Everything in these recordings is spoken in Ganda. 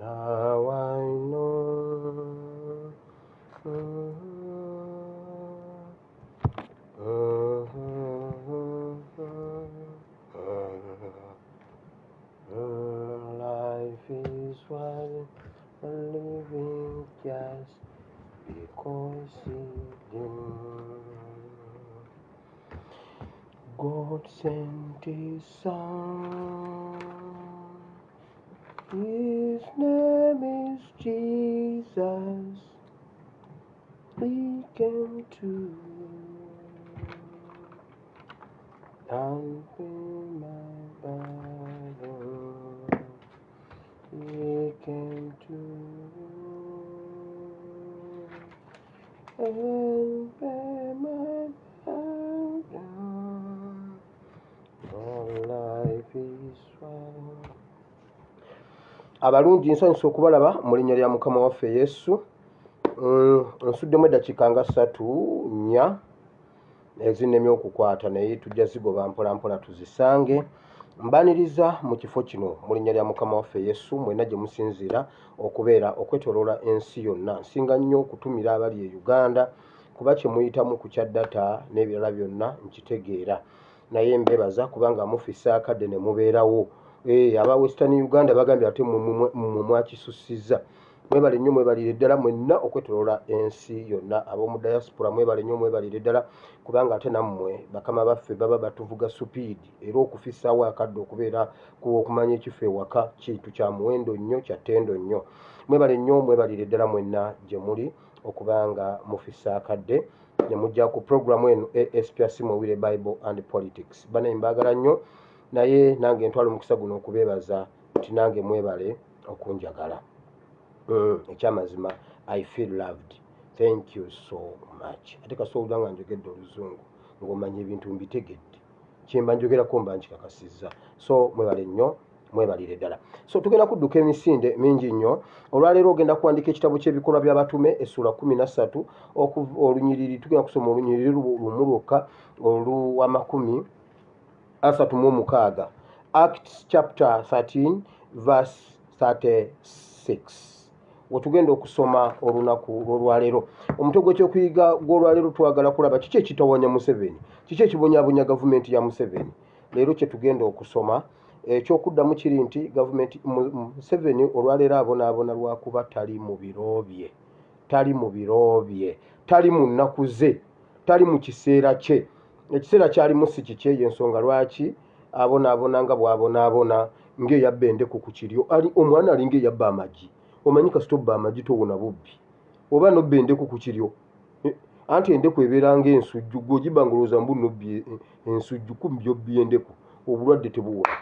Now I know. Life is worth living just because He did. God sent His Son. His name is Jesus. He came to and pay my burden. He came to and pay my burden. All life is one. Abalungi nsanyusa okubalaba mu linnya lya Mukama waffe Yesu. Nsuddemu eddakiika nga 3-4 ezinnemi okukwata naye tujja zigoba mpola mpola tuzisange. Mbaniriza mu kifo kino mu linnya lya Mukama waffe Yesu mwenna gye musinziira okubeera okwetooloola ensi yonna. Nsinga nnyo okutumira abali e Uganda kuba kye muyitamu ku kya data n'ebirala byonna nkitegeera, naye mbebaza kubanga mufisa akadde ne mubeerawo. Aba Western Uganda bagambye ate mwakisusiza. Mwebale nnyo mwebalire ddala mwenna okwetoloola ensi yonna. Ab'omu diaspora mwebale nnyo mwebalire ddala kubanga ate nammwe bakama baffe baba batuvuga supiidi era okufisaawo akadde okubeera okumanya ekifo ewaka kintu kya muwendo nnyo, kya ttendo nnyo. Mwebale nnyo mwebalire ddala mwenna gye muli okubanga mufisa akadde ne mujja ku programu eno ASPRC Muwire Bible and Politics. Banaye mbaagala nnyo naye nange ntwala omukisa guno okubeebaza nti nange mwebale okunjagala. Ekyamazima, I feel loved. Thank you so much. Ate kasobola nga njogedde oluzungu ng'omanya ebintu mbitegedde, kyemba njogerako mba nkikakasizza. So mwebale nnyo mwebalire ddala. So tugenda kudduka emisinde mingi nnyo. Olwaleero ogenda kuwandika ekitabo ky'ebikolwa by'abatume essula 13 olunyiriri. Tugenda kusoma olunyiriri lumu lwokka olw'amakumi 36. Acts chapter 13 verse 36. Wetugenda okusoma olunaku olwaleero. Omutwe gw'ekyokuyiga gw'olwaleero twagala kulaba kiki ekitawaanya Museveni, kiki ekibonyaabonya gavumenti ya Museveni. Leero kye tugenda okusoma ekyokuddamu kiri nti gavumenti Museveni olwaleero abonaabona lwakuba tali mu biroobye, tali mu biroobye, tali mu nnaku ze, tali mu kiseera kye. Ekiseera kyalimu si kikye, y'ensonga lwaki abonaabona nga bw'abonaabona ng'eyabba endeku ku kiryo. Omwana alinga eyabba amagi. Omanyi kasita obba amagi towona bubbi, oba nobba endeku ku kiryo. Anti endeku ebeera ng'ensujju, gw'ogibba ng'olowooza mbu nobbi ensujju, kumbi gy'obbye endeku, obulwadde tebuwona.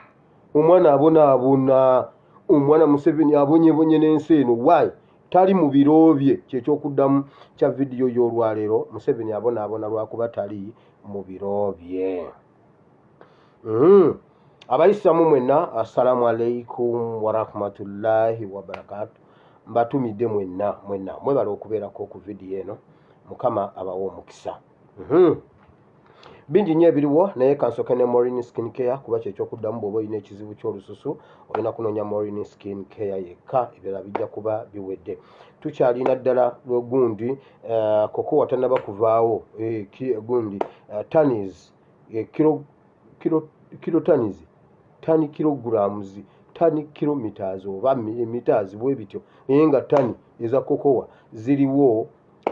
Omwana abonaabona, omwana Museveni abonyebonye n'ensi eno. Why? Tali mu biroobye. Kyekyokuddamu kya vidiyo y'olwaleero. Museveni abonaabona lwakuba tali mu biroobye. Abayisaamu mwenna assalamu alaikum wa rahmatullahi wa barakatuh. Mbatumidde mwenna mwebala okubeerako ku vidiyo eno. Mukama abawa omukisa. Bingi nnyo ebiriwo naye kansooke ne Maureen Skin Care kuba kyekyokuddamu bw'oba olina ekizibu ky'olususu olina kunoonya Maureen Skin Care yekka, ebirala bijja kuba biwedde. Tukyalina ddala gundi koko watannaba kuvaawo gundi tanis kilo tanis tani kilograms tani kilometers oba meters bwe bityo, naye nga tani eza kokowa ziriwo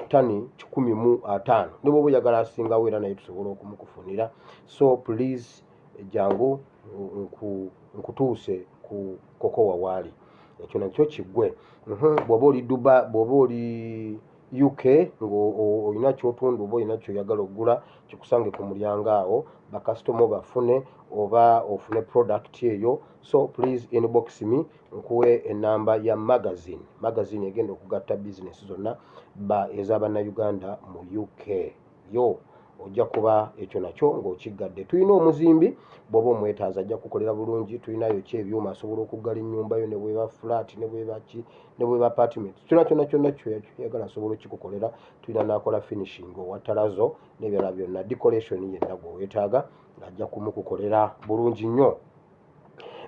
tani 105. ne bw'oba oyagala asingawo era naye tusobola okumukufunira. So please jangu nkutuuse ku kokowa waali, ekyo nakyo kiggwe. Bw'oba oli Dubai, bw'oba oli UK ng'olina kyotunda oba olina kyoyagala okugula, kikusange ku mulyango awo, bakasitoma bafune oba ofune product eyo. So please inbox me nkuwe enamba ya magazine egenda okugatta business zonna ez'Abannayuganda mu UK. Yo ojja kuba ekyo nakyo ng'okiggadde. Tulina omuzimbi bw'oba omwetaaza ajja kukolera bulungi. Tulinayo ki ebyuma asobola okuggala ennyumba yo, ne bweba flat, ne bweba apartment, kyonna kyoyagala asobola okikukolera. Tulina n'akola finishing owatalazo n'ebirala byonna, decoration yenna gw'owetaaga ajja kumukukolera bulungi nnyo.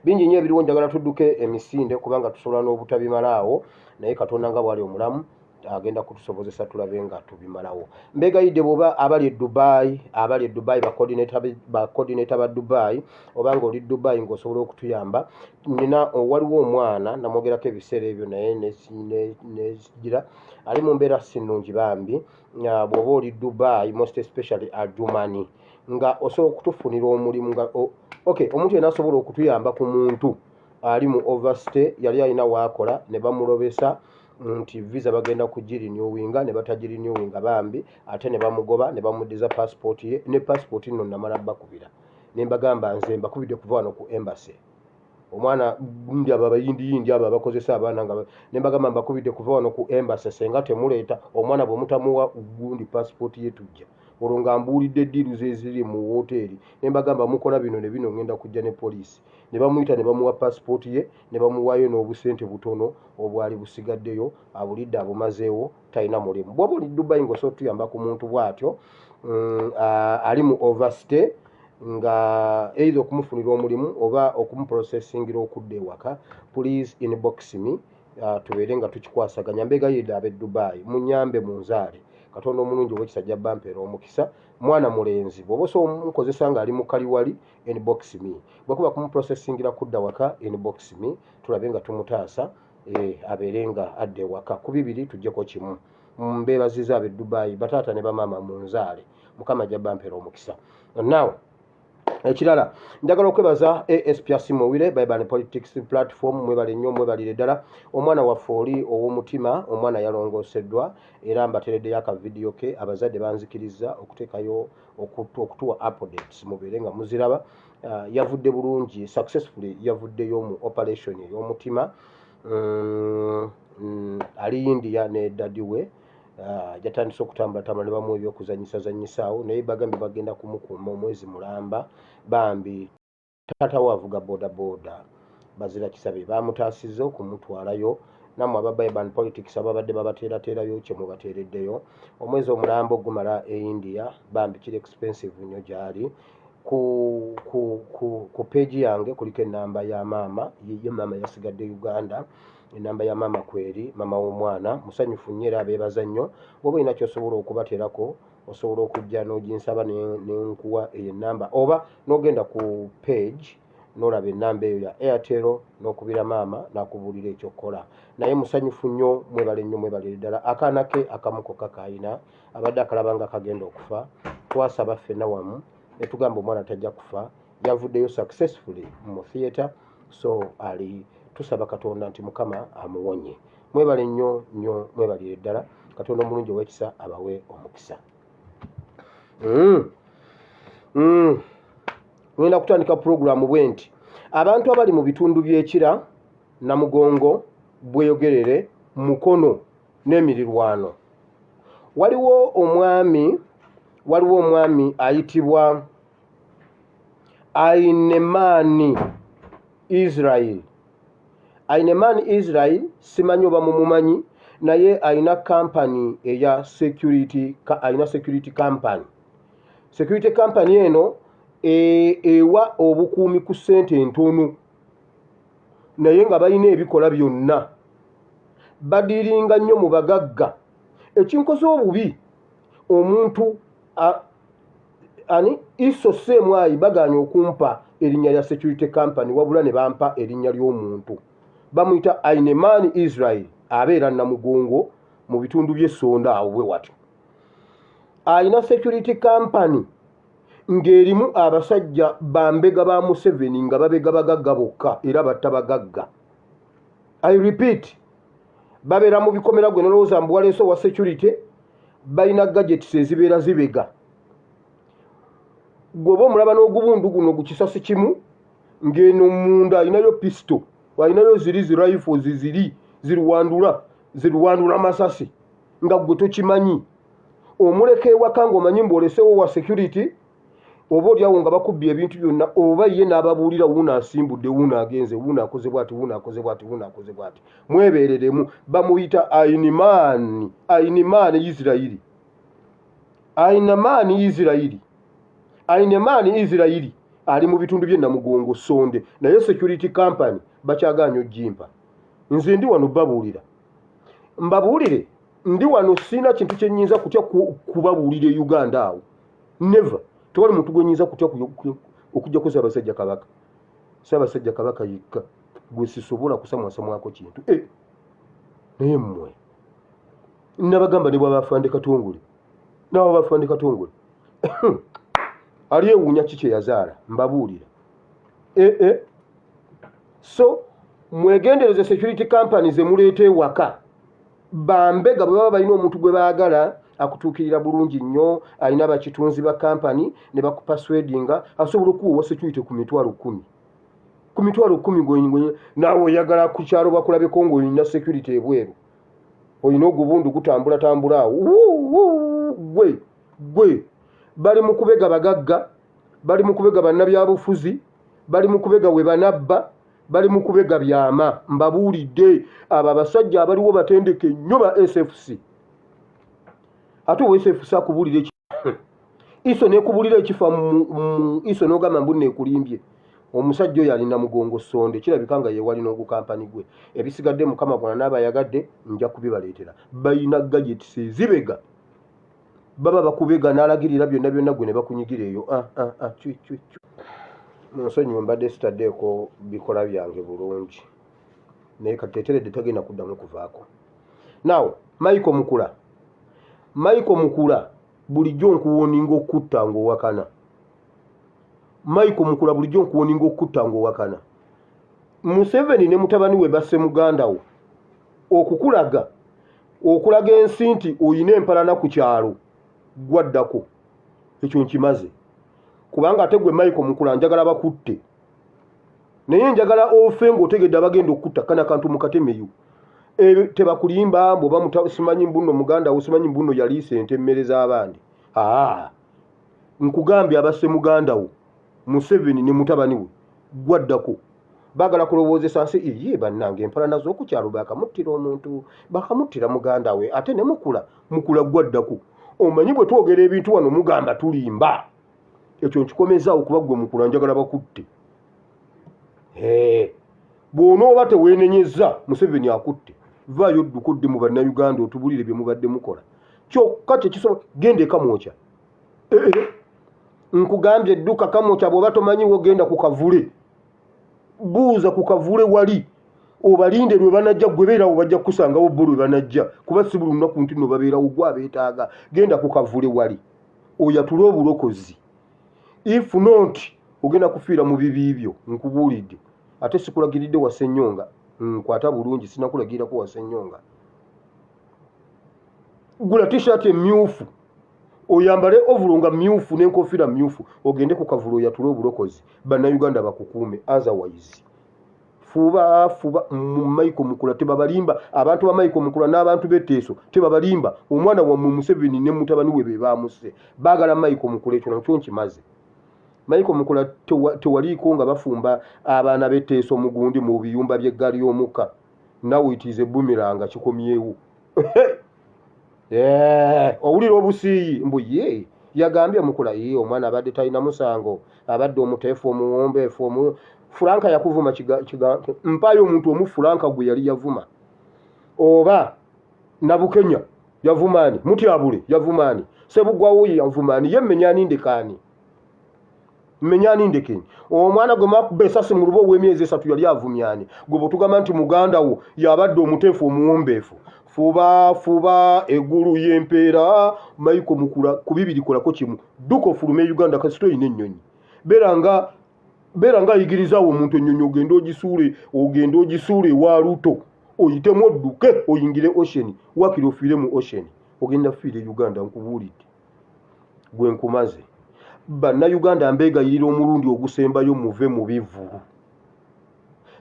bingi nnyo ebiriwo njagala tudduke emisinde kubanga tusobola n'obutabimalaawo naye Katonda nga bwali omulamu agenda kutusobozesa tulabe nga tubimalawo. Mbegayidde bw'oba abali e Dubai ba coordinator ba Dubai oba nga oli Dubai ng'osobola okutuyamba. Waliwo omwana namwogerako ebiseera ebyo naye nezigira ali mu mbeera si nnungi bambi. Bw'oba oli Dubai most especially Adjumani nga osobola okutufunira omulimu nga omuntu yenna asobola okutuyamba ku muntu ali mu overstay yali alina waakola ne bamulobesa nti visa bagenda kugirinewinga ne batagirinewinga bambi ate ne bamugoba ne bamuddiza passport ye ne passport nno namala bakubira ne mbagamba nze mbakubidde kuva wano ku embassy omwana gundi abo abayindiyindi abo abakozesa abaana nga ne mbagamba mbakubidde kuva wano ku embassy senga temuleeta omwana bwe mutamuwa gundi passport ye tujja olwo nga mbuulidde eddiiru ze ziri mu woteeri ne mbagamba mukola bino ne bino ngenda kujja ne poliisi ne bamuyita ne bamuwa passport ye ne bamuwaayo n'obusente butono obwali busigaddeyo abulidde abumazeewo talina mulimu. Bw'oba oli Dubai ng'osobola otuyamba ku muntu bw'atyo ali mu overstay nga either okumufunira omulimu oba okumuprocessingira okudda ewaka, please inbox me tubeere nga tukikwasaganya. Mbegayidde ab'e Dubai munyambe munzaale Katonda omulungi ow'ekisajja bampeera omukisa. Mwana mulenzi bw'oba osobola omukozesa nga ali mu kaliwali inbox me, bwekuba kumuprocessingira kudda waka inbox me tulabe nga tumutaasa abeere nga adda ewaka. Ku bibiri tuggyeko kimu. Mbeebaziza ab'e Dubai bataata ne bamaama munzaale Mukama ajja bampeera omukisa. Now ekirala njagala okwebaza ASP Asimowire Bible and Politics platform. Mwebale nnyo mwebalire ddala. Omwana waffe oli ow'omutima omwana yalongooseddwa era mbateereddeyo akavidiyo ke abazadde banzikiriza okuteekayo okutuwa updates mubeere nga muziraba. Yavudde bulungi successfully yavuddeyo mu operation ey'omutima. Ali India ne dadi we jatandise okutambula ne bamuwa ebyokuzanyisaawo naye bagambye bagenda kumukuuma omwezi mulamba bambi taata we avuga bodaboda bazira kisabe bamutaasiza okumutwalayo. Nammwe aba Bible and Politics ababadde babateerateerayo kye mubateereddeyo. Omwezi omulamba ogumala e India bambi kiri expensive nnyo gyali. Ku page yange kuliko ennamba ya maama ye maama yasigadde Uganda. Enamba ya maama kweri maama w'omwana musanyufu nnyo era abeebaza nnyo. Bw'oba olina ky'osobola okubateerako osobola okujja n'oginsaba n'enkuwa eyo ennamba oba n'ogenda ku page n'olaba ennamba eyo ya Airtel n'okubira maama n'akubuulira ekyokukola. Naye musanyufu nnyo mwebale nnyo mwebalire ddala. Akaana ke akamu kokka kayina abadde akalaba nga kagenda okufa. Twasaba ffenna wamu ne tugamba omwana tajja kufa. Yavuddeyo successfully mu theatre so ali tusaba Katonda nti Mukama amuwonye. Mwebale nnyo nnyo mwebalire ddala. Katonda omulungi ow'ekisa abawe omukisa. Ngenda kutandika puroguramu bwe nti abantu abali mu bitundu by'ekira Namugongo Bweyogerere Mukono n'emirirwano waliwo omwami ayitibwa Ainemani Israel. Ainemani Israel simanyi oba mumumanyi naye ayina company eya security company. Security company eno ewa obukuumi ku ssente entono naye nga balina ebikola byonna. Badiringa nnyo mu bagagga. Ekinkoze obubi omuntu Iso Semwayi baganye okumpa erinnya lya security company wabula ne bampa erinnya ly'omuntu. Bamuyita Ainemani Israel abeera Namugongo mu bitundu by'Essonda awo bwe watyo. Ayina security company ng'erimu abasajja bambega ba Museveni nga babega bagagga bokka era batta bagagga. I repeat, babeera mu bikomera gwe nolowooza mbu waleeso wa security balina gadgets ezibeera zibega. Gwoba omulaba n'ogubundu guno gukisasi kimu ng'eno munda alinayo pistol alinayo ziri rifles ziri ziruwandula masasi nga gwe tokimanyi. Omuleka ewaka ng'omanyi mbw'olesewo wa security oba olyawo nga bakubbye ebintu byonna oba ye n'ababuulira wuuno asimbudde wuuno agenze wuuno akoze bw'ati wuuno akoze bw'ati wuuno akoze bw'ati. Mwebeereremu. Bamuyita Ainemani Israeli. Ainemani Israeli ali mu bitundu bye Namugongo Sonde naye security company bakyagaanyo jimpa. Nze ndi wano babuulira mbabuulire ndi wano sina kintu kye nnyinza kutya kubabuulira Uganda awo never tewali muntu gwe nnyinza kutya okujjako Ssaabasajja Kabaka yekka gwe sisobola kusamwasamwako kintu naye mmwe nabagamba ne bw'abafande Katongole nabo bafande Katongole ali ewuunya kiki yazaala mbabuulira so mwegendereze security companies emuleeta ewaka bambega bwe baba balina omuntu gwe baagala akutuukirira bulungi nnyo alina bakitunzi ba company ne bakupaswedinga asobola okuwa security ku mitwalo 10 ku mitwalo 10 gwenye naawe oyagala ku kyalo bakulabeko ng'olina security ebweru olina ogubundu gutambula awo gwe bali mu kubega bagagga bali mu kubega bannabyabufuzi bali mu kubega we banabba bali mu kubega byama mbabuulidde abo abasajja abaliwo batendeke nnyo ba SFC ate owa SFC akubuulira iso nekubulira ekifa iso n'ogamba mbu neekulimbye omusajja oyo alina Mugongo Sonde kirabika nga ye walina ogukampani gwe ebisigadde Mukama gwonna n'abayagadde nja kubibaleetera balina gadgets ezibega baba bakubega n'alagirira byonna gwe ne bakunyigira eyo Nsonyiwa mbadde sitaddeeko bikola byange bulungi naye kateeteredde tagenda kuddamu kuvaako. Now Michael Mukula bulijjo nkuwoninga okutta ng'owakana. Michael Mukula bulijjo nkuwoninga okutta ng'owakana. Museveni ne mutabani we basse muganda wo okulaga ensi nti oyina empalana ku kyalo gwaddako ekyo nkimaze. Kubanga ate gwe Michael Mukula njagala bakutte naye njagala ofe ng'otegedde abagenda okutta kana kantu mukatemeyo tebakulimba mboba mutasimanyi mbuno muganda wo simanyi mbuno yali sente emmere z'abandi nkugambye abasse muganda wo Museveni ne mutabani we gwaddako bagala kulowoozesa nsi iye bannange empalana z'oku kyalo bakamuttira omuntu bakamuttira muganda we ate ne Mukula gwaddako omanyi bwe twogera ebintu wano mugamba tulimba ekyo nkikomezaawo kuba gwe Mukula njagala bakutte bw'onooba teweenenyezza Museveni akutte vaayo oddukudde mu bannayuganda otubulire bye mubadde mukola kyokka tekisobola genda ekamwokya nkugambye edduka kamwokya bw'oba tomanyiwo genda ku kavule buuza ku kavule wali obalinde lwe banajja gwe beerawo bajja kukusangawo bo lwe banajja kuba si buli lunaku nti no babeerawo gwe abeetaaga genda ku kavule wali oyatule obulokozi if not ogenda kufiira mu bibi byo nkubuulidde ate sikulagiridde Wasennyonga nkwata bulungi sinakulagirira ko Wasennyonga gula t-shirt emyufu oyambale ovulonga myufu n'enkofiira myufu ogende ku kavulo oyatule obulokozi bannayuganda bakukuume otherwise fuba Michael Mukula tebabalimba abantu ba Michael Mukula n'abantu b'etteeso tebabalimba omwana wa Museveni ne mutabani we be baamuse baagala Michael Mukula ekyo nakyo nkimaze Michael Mukula tewaliiko nga bafumba abaana b'etteeso mugundi mu biyumba by'eggaali y'omukka nawe itize bumiranga kikomyewo owulira obusiiyi mbu ye yagambye Mukula ye omwana abadde talina musango abadde omuteefu omuwombeefu Fulanka yakuvuma mpayo omuntu omu Fulanka gwe yali yavuma oba Nabukenya yavumaani Mutyabule yavumaani Sebugwawo yavumaani ye mmenyani ndekeni omwana gwe makuba esasi mu lubo w'emyezi 3 yali avumyani gwe bwetugamba nti muganda wo yabadde omuteefu omuwombeefu fuba eggulu y'empeera Michael Mukula ku bibiri kolako kimu dduka ofulume Uganda kasito ine ennyonyi beera nga ayigirizaawo omuntu ennyonyi ogenda ogisuule ewa Luto oyitemu odduke oyingire ocean wakiri ofiire mu ocean ogenda fiire Uganda nkubuulidde gwe nkumaze bannayuganda mbeegayirira omulundi ogusembayo muve mu bivvu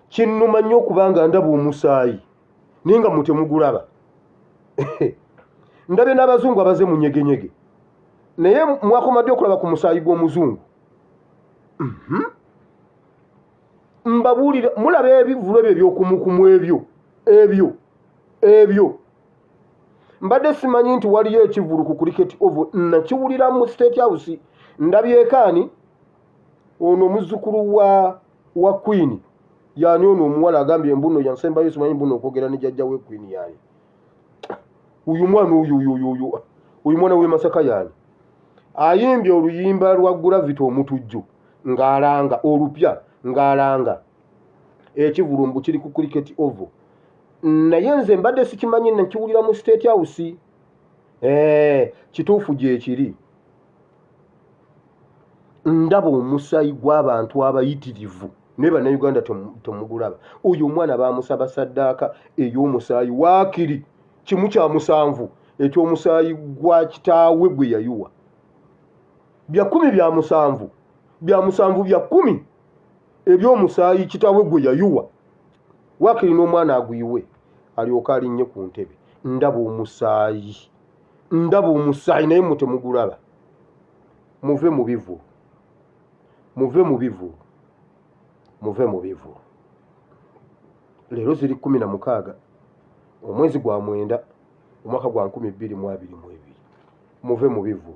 kinnuma nnyo okubanga ndaba omusaayi naye nga mutemugulaba ndabye n'abazungu abaze mu nyegenyege naye mwakomadde okulaba ku musaayi gw'omuzungu mbabuulira mulaba ebivvulo ebyo ebyokumukumu ebyo mbadde simanyi nti waliyo ekivulu ku cricket oval nakiwulira mu State House ndabyekaani ono muzzukulu wa Queen yani ono omuwala agambye embuno yansembayo simanyi mbuno okwogera ne jjajja we Queen yani uyu mwana uyu mwana we Masaka yani ayimbye oluyimba lwa Gravity omutujju ng'alanga olupya ng'alanga ekivulumbu kiri ku cricket oval naye nze mbadde sikimanyi nakiwulira mu State House kituufu gye kiri ndaba omusaayi gw'abantu abayitirivu naye bannayuganda temugulaba oyo omwana bamusaba saddaaka ey'omusaayi waakiri kimu kya 7 eky'omusaayi gwa kitaawe gwe yayiwa bya 10 bya 7 bya 7 bya 10 eby'omusaayi kitaawe gwe yayiwa waakiri n'omwana aguyiwe alyoka alinnye ku ntebe ndaba omusaayi naye mutemugulaba muve mu bivu leero ziri 16 omwezi gwa 9 omwaka gwa 2022 muve mu bivu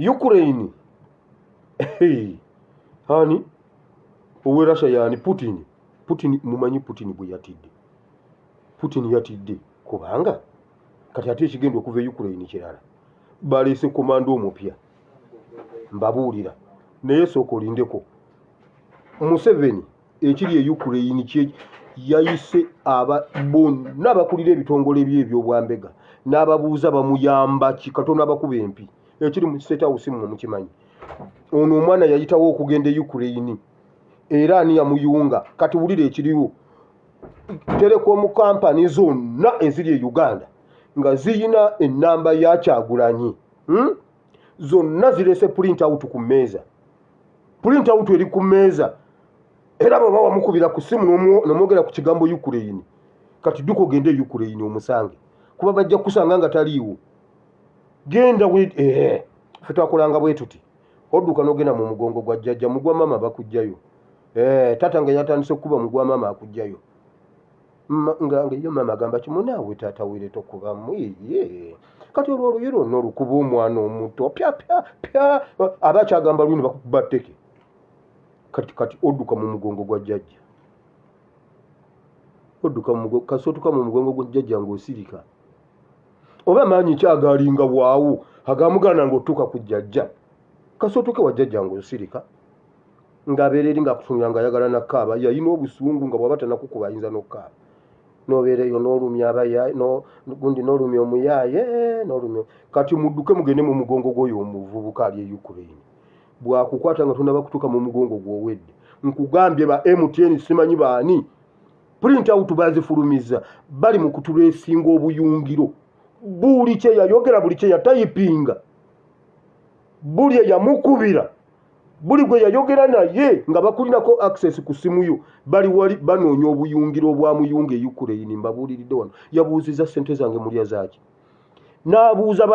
Ukraine hani owe Russia yani Putin mumanyi Putin bwe yatidde Putin yatidde kubanga kati ate ekigenda okuva Ukraine kirala balese komando omupya mbabuulira naye sooka olindeko Museveni ekiri e Ukraine kye yayise bonna abakulira ebitongole by'ebyobwambega n'ababuuza bamuyamba kikatono abakuba empi ekiri mu State House mu mukimanyi ono omwana yayitawo okugenda e Ukraine era ani yamuyunga kati wulira ekiriwo Telecom company zonna eziri e Uganda nga ziyina ennamba ya Kyagulanyi zonna zirese print out ku mmeeza print out eri ku mmeeza era baba wamukubira ku simu n'omwogera ku kigambo Ukraine kati duko gende Ukraine omusange kuba bajja kusanga nga taliiwo genda fetwakolanga bwe tuti odduka n'ogenda mu mugongo gwa jjajja mugwa mama bakujjayo tata nga yatandise okuba mugwa mama akujjayo nga iyo mama agamba kimunaawe taata wire tokubamu kati olwo oluyiro n'olukuba omwana omuto pya aba kyagamba lwini bakukuba tteke kati odduka mu mugongo gwa jjajja kasootuka mu mugongo gwa jjajja ng'osirika oba maanyi kyagalinga bwawo agamugana ng'otuuka ku jjajja kasootuke wa jjajja ng'osirika ng'abeera eri ng'akutunira ng'ayagala nakkaaba yayina obusungu nga bw'aba tanakukuba ayinza n'okkaaba n'obeera eyo n'olumya abayaye gundi n'olumya omuyaaye n'olumya kati mudduke mugende mu mugongo gw'oyo omuvubuka ali e Ukraine bwakukwata nga tonaba kutuuka mu mugongo gw'owedde nkugambye ba MTN simanyi baani print out bazifulumiza bali mu kutuleesinga obuyungiro buli kye yayogera buli kye yatayipinga buli eyamukubira buli gwe yayogera naye nga bakulinako access ku simu yo bali wali banoonya obuyungiro obwamuyunga e Ukraine mbabuuliridde wano yabuuziza ssente zange mulya zaaki n'abuuza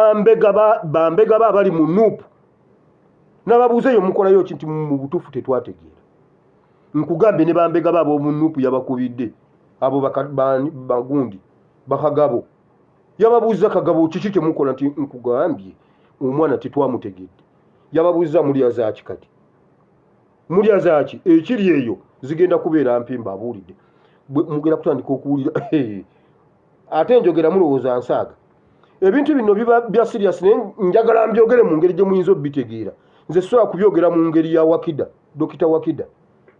bambega bali mu nuupu n'ababuuza eyo mukolayo kinti mu butuufu tetwategeera nkugambye ne bambega ab'omu nuupu yabakubidde abo bagundi bakagabo yababuuza kagabo kiki kye mukola nti nkugambye omwana tetwamutegedde yababuuza mulya zaaki kati mulya zaaki ekiri eyo zigenda kubeera mpimba abuulidde mugera kutandika okuwulira ate njogera mulowooza nsaaga ebintu bino biba bya serious naye njagala mbyogere mu ngeri gye muyinza obbitegeera nze sobola kubyogera mu ngeri ya Wakida Dokita Wakida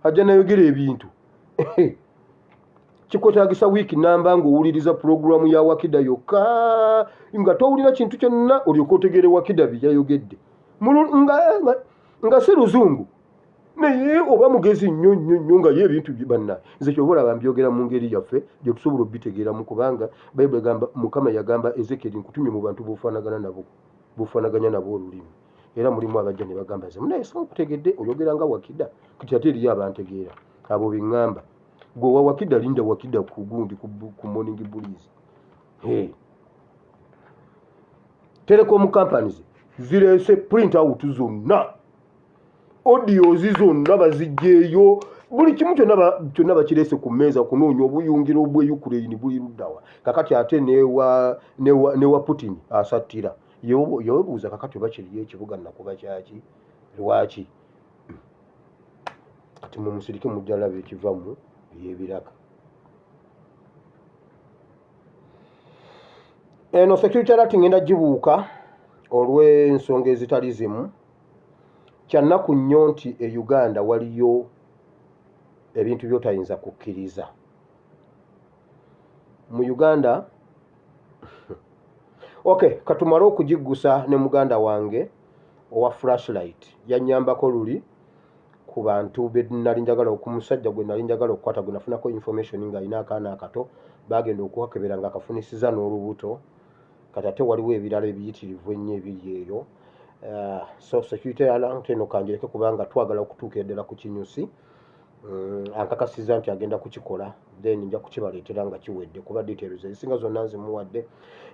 ajja nayogera ebintu kikwetaagisa wiiki namba ng'owuliriza pulogulaamu ya Wakida yokka nga towulira kintu kyonna olyoka otegeere Wakida bye yayogedde nga si luzungu naye oba mugezi nnyo nga ye ebintu banna nze kyova olaba mbyogera mu ngeri yaffe gye tusobola obbitegeeramu kubanga Bayibuli egamba Mukama yagamba Ezekieri nkutumye mu bantu bufaanaganya nabo olulimi era mulimu abajja ne bagamba ze munaye sinkutegedde oyogera nga Wakida kati ate eriyo abantegeera abo beŋŋamba gwe wa Wakida linda Wakida ku gundi ku morning bullies Telecom companies zireese print out zonna audios zonna bazijjeeyo buli kimu kyonna bakireese ku mmeeza kunoonya obuyungiro bwe Ukraine buli luddawa kakati ate newa Putin asattira yobuuza kakati oba kiriyo ekibuga nakuba kyaki lwaki kati mumusirike mujja laba ekivamu byebiraka. Eno security alert ngenda gibuuka olw'ensonga ezitali zimu. Kyannaku nnyo nti e Uganda waliyo ebintu by'otayinza kukkiriza. Mu Uganda okay, katumale okugiggusa ne muganda wange owa flashlight yannyambako luli ku bantu be nali njagala okumusajja gwe nali njagala okukwata gwe nafunako information ng'alina akaana akato bagenda okuhakebera ng'akafunisiza n'olubuto kati ate waliwo ebirala ebiyitirivu ennyo ebiri eyo. So security alert eno kanjireke kubanga twagala okutuukira ddala ku kinyusi. Ankakasiza nti agenda kukikola then nja kukibaleetera nga kiwedde kuba details ezisinga zonna nzimuwadde.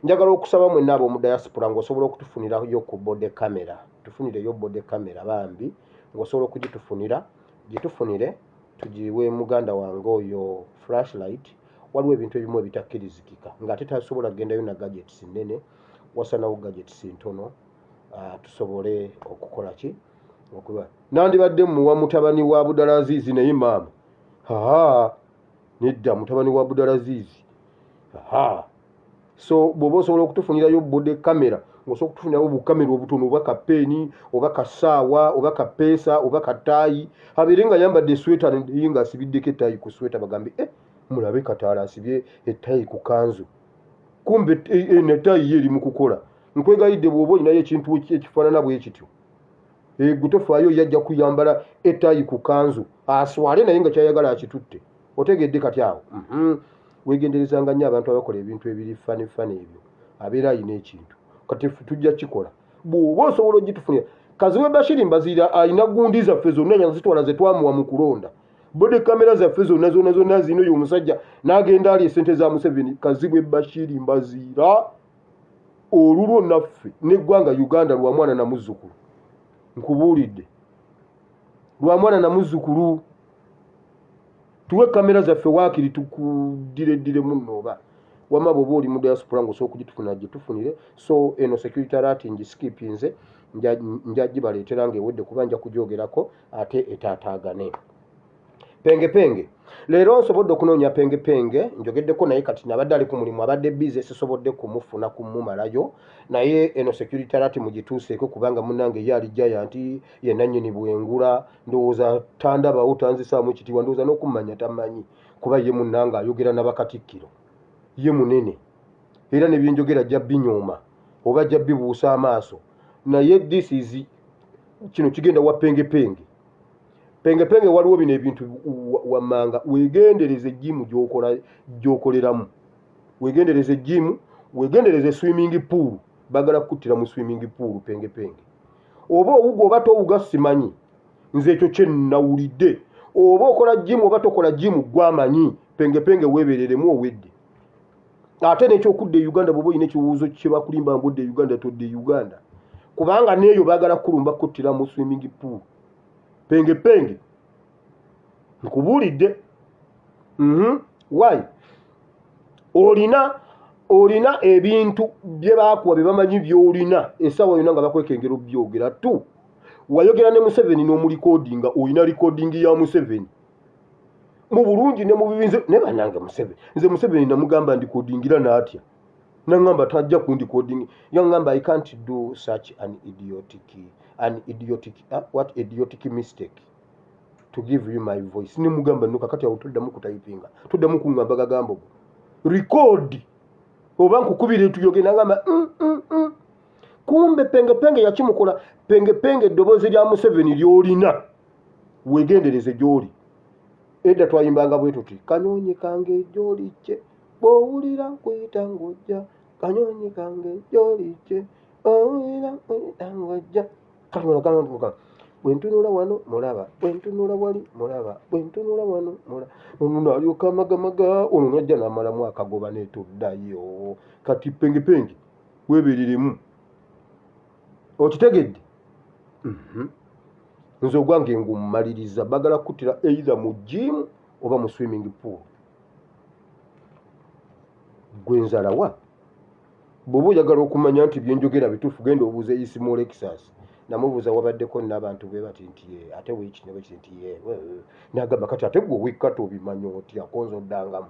Njagala okusaba mwenna ab'omu diaspora ng'osobola okutufunirayo ku bode camera, tufunireyo bode camera bambi ng'osobola okugitufunira gitufunire tugiwe muganda wange oyo flashlight. Waliwo ebintu ebimu ebitakkirizikika ng'ate tasobola kugendayo na gadgets nnene, wasanawo gadgets ntono tusobole okukola ki okuba nandibadde muwa mutabani wa Abdulaziz naye maama nedda mutabani wa Abdulaziz so bw'oba osobola okutufunirayo bode kamera ng'osobola okutufunirayo bukamera obutono oba kapeeni oba kasaawa oba kapeesa oba kataayi abeere nga yambadde esweta naye ng'asibiddeko ettaayi ku sweta bagambe mulabe Kataala asibye ettaayi ku kanzu kumbe nettaayi ye eri mu kukola. Nkwegayidde bw'oba olinayo ekintu ekifaanana bwe kityo gutofaayo yajja kuyambala ettaayi ku kanzu aswale naye nga kyayagala akitutte. Otegedde kati awo weegenderezanga nnyo abantu abakola ebintu ebiri fani ebyo abeera alina ekintu kati tujja kikola bw'oba osobola ogitufunira. Kaziwe Bashiri Mbazira alina gundi zaffe zonna yazitwala ze twamuwa mu kulonda bode kamera zaffe zonna zino oyo omusajja n'agenda ali esente za Museveni. Kaziwe Bashiri Mbazira olulwo naffe n'eggwanga Uganda lwa mwana na muzzukulu nkubuulidde lwa mwana na muzzukulu tuwe kamera zaffe waakiri tukudireddire muno oba wama bw'oba oli mu diaspora ng'osobola okugitufunira gitufunire. So eno security alert ngiskipinze nja gibaleetera ng'ewedde kuba nja kugyogerako ate etaataagane. Penge leero nsobodde okunoonya penge njogeddeko naye kati nabadde ali ku mulimu abadde bize sisobodde kumufuna kumumalayo naye eno security alert mugituuseeko kubanga munnange ye ali giant ye nannyini bwengula ndowooza tandabawo tanzisaamu ekitiibwa ndowooza n'okummanya tamanyi kuba ye munnange ayogera n'abakatikkiro ye munene era ne byenjogera ajja binyooma oba ajja bibuusa amaaso naye this is kino kigenda wa penge waliwo bino ebintu wammanga weegendereze jimu gy'okoleramu weegendereze jimu weegendereze swimming pool bagala kukuttira mu swimming pool penge oba owuga oba towuga simanyi nze ekyo kye nnawulidde oba okola jimu oba tokola jimu gwamanyi penge weebereremu owedde ate n'ekyokudda e Uganda bw'oba olina ekibuuzo kye bakulimba mbudde e Uganda todde e Uganda kubanga n'eyo baagala kukulumba kukuttira mu swimming pool penge nkubuulidde. Why olina ebintu bye baakuwa bye bamanyi by'olina essaawa yonna nga bakwekengera obyogera tu wayogera ne Museveni n'omulikodinga olina likodingi ya Museveni mu bulungi ne mu bibi ne bannange nze Museveni namugamba ndikodingira n'atya nangamba tajja kundikodingi yangamba I can't do such an idiotic mistake to give you my voice. Ni mugamba nuka kati awutuddamu kutayipinga tuddamu kungamba gagambo record oba nkukubire tuyoge nangamba kumbe penge yakimukola penge eddoboozi lya Museveni lyolina weegendereze gy'oli edda twayimbanga bwe tuti kanyonyi kange gy'oli kye bw'owulira nkuyita ng'ojja kanyonyi kange gy'oli kye owulira nkuyita ng'ojja kanyonyi bwentunula wano mulaba bwentunula wali mulaba bwentunula wano mulaba ono alyoka amagamaga ono najja n'amalamu akagoba n'etoddayo kati penge weebereremu okitegedde. Nze ogwange ngummaliriza bagala kuttira either mu gym oba mu swimming pool gwenzalawa bw'oba oyagala okumanya nti byenjogera bituufu genda obuuza isimu Lexus namubuuza wabaddeko n'abantu be bati nti ate weeki ne weeki nti n'agamba kati ate gwe wekka tobimanyi otya konza oddangamu.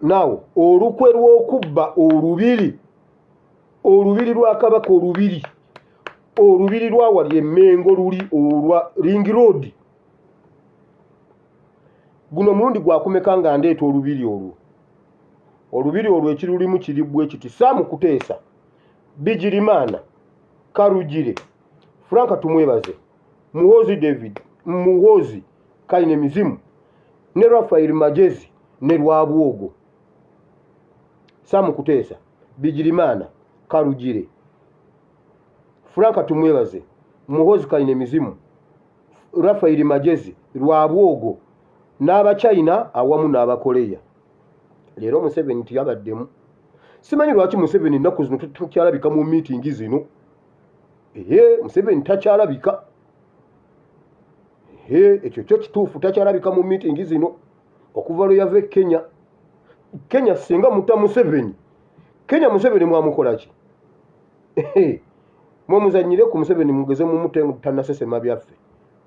Naawo olukwe lw'okubba olubiri lwa Kabaka olubiri lwawali Emmengo luli olwa Ring Road. Guno mulundi gwakumeka nga ndeeta olubiri olwo ekirulimu kiri bwe kiti: Sam Kuteesa, Bigirimana, Karugire, Franka Tumwebaze, Muhozi David, Muhozi Kaine Mizimu ne Rafael Magezi ne Lwabwogo. Sam Kuteesa, Bigirimana, Karugire, Franka Tumwebaze, Muhozi Kaine Mizimu, Rafael Magezi, Lwabwogo n'Abachina awamu n'Abakoleya. Leero Museveni tiyabaddemu. Simanyi lwaki Museveni ennaku zino tukyalabika mu miitingi zino. Museveni takyalabika. Ekyo kyo kituufu, takyalabika mu miitingi zino okuva lwe yava Kenya. Kenya singa mutta Museveni, Kenya Museveni mwamukola ki? Mwamuzanyire ku Museveni mugeze mu mutengo tannasesema byaffe.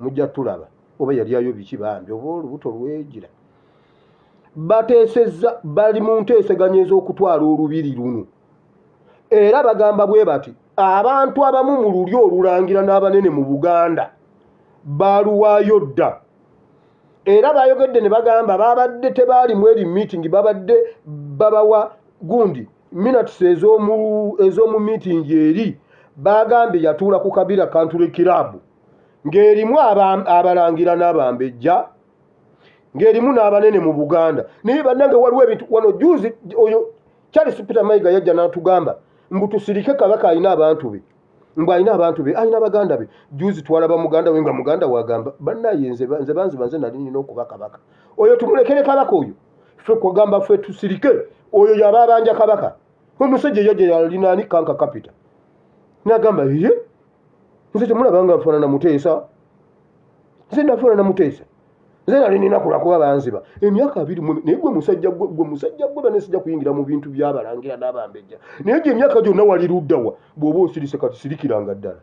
Mujja tulaba oba yali ayo biki bambi oba olubuto lwegira. Bateesezza bali mu nteeseganya ez'okutwala olubiri luno. Era bagamba bwe bati abantu abamu mu lulyo olulangira n'abanene mu Buganda baluwaayo dda. Era bayogedde ne bagamba babadde tebaali mu eri meeting, babadde babawa gundi minutes ez'omu meeting eri. Bagambye yatuula ku Kabira Country Club ng'erimu abalangira n'abambejja, ng'erimu n'abanene mu Buganda. Naye bannange waliwo ebintu wano juzi oyo Charles Peter Mayiga yajja n'atugamba mbu tusirike Kabaka alina abantu be, mbu alina abantu be, alina baganda be. Juzi twalaba muganda we nga muganda wagamba bannaye nze banze nali nina okuba Kabaka. Oyo tumulekere Kabaka oyo. Ffe kwagamba ffe tusirike oyo yaba abanja Kabaka. Omusajja yajja yalina ani Kanka Capital. N'agamba nze temulabanga nfaanana Muteesa. Nze nafaanana Muteesa. Nze nali nina kuba banziba emyaka 2 naye gwe musajja gwe banesijja kuyingira mu bintu by'abalangira n'abambejja. Naye gye emyaka gyonna wali luddawa bw'oba osirise kati sirikiranga ddala.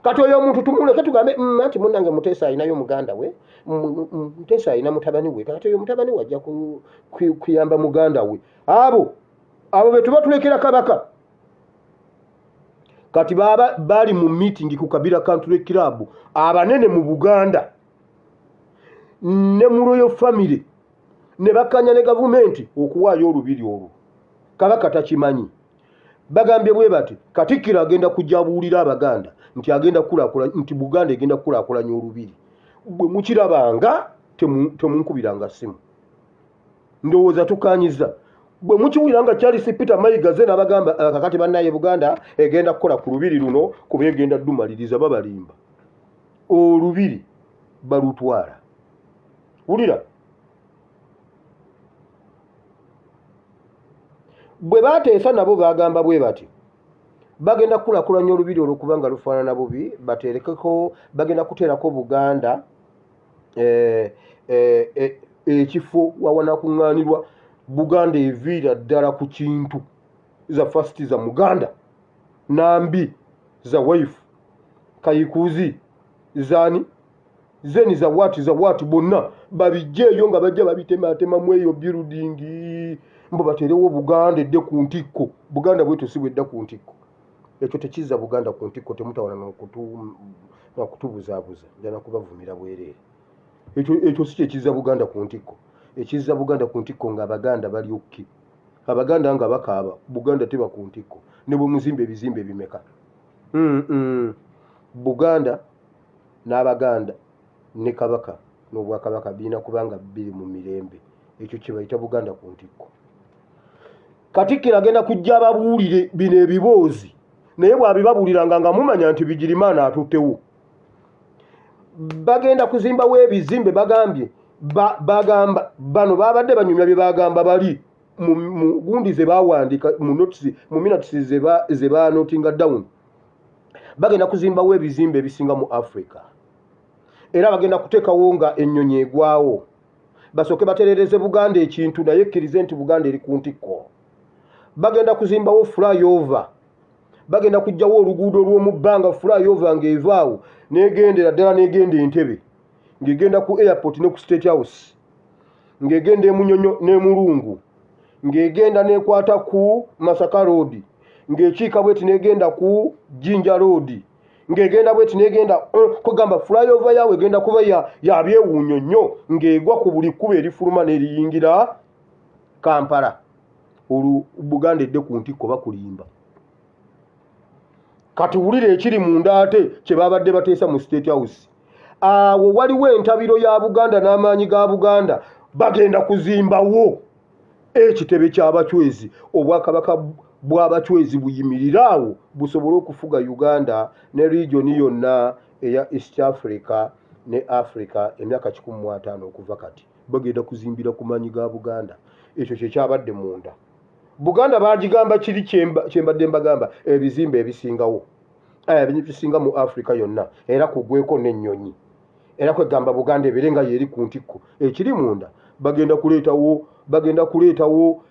Kati oyo omuntu tumuleke tugambe nti munnange Muteesa alinayo muganda we, Muteesa alina mutabani we, kati oyo mutabani we ajja kuyamba muganda we. Abo be tuba tulekera Kabaka. Kati bali mu meeting ku Kabira Country Club abanene mu Buganda ne mu Royal Family ne bakanya ne gavumenti okuwaayo olubiri olwo. Kabaka takimanyi. Bagambye bwe bati Katikkiro agenda kujabuulira Abaganda nti agenda kulakula nti Buganda egenda kulakulanya olubiri. Bwe mukirabanga temunkubiranga simu. Ndowooza tukanyiza. Bwe mukiwuliranga Charles Peter Mayiga ze n'abagamba kakati bannaye Buganda egenda kukola ku lubiri luno kuba egenda dumaliriza babalimba. Olubiri balutwala. Wulira. Bwe bateesa nabo bagamba bwe bati bagenda kulakulanya olubiri olwokubanga lufaanana bubi, baterekeko bagenda kuteerako Buganda ekifo wawana kuŋŋaanirwa Buganda eviira ddala ku kintu za first za Muganda, Nambi za wife, Kayikuzi zani zeni za wati bonna babijjeeyo nga bajja babitematema mu eyo building mbo baterewo Buganda edde ku ntikko. Buganda bwetu si bwedda ku ntikko. Ekyo tekizza Buganda ku ntikko, temutawala n'okutubuzaabuza njana kubavumira bwereere. Ekyo si kyekizza Buganda ku ntikko. Ekizza Buganda ku ntikko nga Abaganda bali okki. Abaganda nga bakaaba Buganda teba ku ntikko. Ne bwe muzimba ebizimbe bimeka. Buganda n'Abaganda ne Kabaka n'Obwakabaka birina kubanga biri mu mirembe. Ekyo kye bayita Buganda ku ntikko. Katikkiro agenda kujja ababuulire bino ebiboozi, naye bw'abibabuuliranga nga mumanya nti Bigirimana atuttewo. Bagenda kuzimbawo ebizimbe bagambye bagamba bano babadde banyumya bye bagamba bali mu gundi ze bawandiika mu notice mu minutes ze ba notinga down. Bagenda kuzimbawo ebizimbe ebisinga mu Africa. era bagenda kuteekawo nga ennyonyi egwawo basooke baterereze Buganda ekintu naye ekkirize nti Buganda eri ku ntikko. Bagenda kuzimbawo flyover, bagenda kujjawo oluguudo lw'omu bbanga flyover ng'evaawo n'egendera ddala n'egenda Entebbe ng'egenda ku airport ne ku State House ng'egenda Munyonyo ne Mulungu ng'egenda n'ekwata ku Masaka Road ng'ekiika bweti n'egenda ku Jinja Road ng'egenda bweti n'egenda kugamba flyover yawe egenda kuba ya byewuunyo nnyo ng'egwa ku buli kkubo erifuluma n'eriyingira Kampala. Buganda edde ku ntikko bakulimba. Kati wulire ekiri munda ate kye babadde bateesa mu State House. Awo waliwo entabiro ya Buganda n'amaanyi ga Buganda bagenda kuzimbawo ekitebe ky'abachwezi. Obwakabaka bw'abachwezi buyimirirawo busobole okufuga Uganda ne region yonna eya East Africa ne Africa emyaka 15 okuva kati. Bagenda kuzimbira ku maanyi ga Buganda. Ekyo kye kyabadde munda. Buganda bagigamba kiri kyembadde mbagamba ebizimbe ebisingawo ebisinga mu Africa yonna era kugweko n'ennyonyi era kwegamba Buganda ebirenga yeri ku ntikko ekiri munda. Bagenda kuleetawo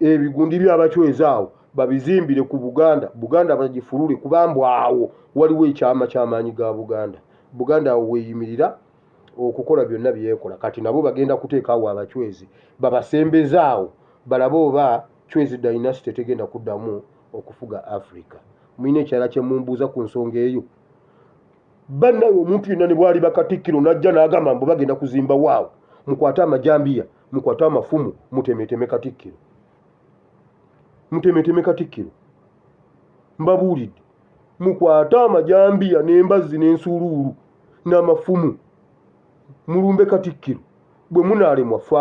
ebigundi by'abachwezi awo babizimbire ku Buganda bagifulule kubamba awo waliwo ekyama ky'amaanyi ga Buganda. Buganda awo weeyimirira okukola byonna byekola. Kati nabo bagenda kuteekawo abachwezi babasembezaawo balaba oba Chwezi dynasty tegenda kuddamu okufuga Africa. Mwine ekyala kye mumbuuza ku nsonga eyo. Bannaye omuntu yenna ne bwali bakatikkiro n'ajja n'agamba mbu bagenda kuzimba waawo mukwate amajambiya mukwate amafumu mutemeteme katikkiro. Mutemeteme katikkiro. Mbabuulidde mukwate amajambiya n'embazzi n'ensuuluulu n'amafumu mulumbe katikkiro. Bwe munaalemwa fe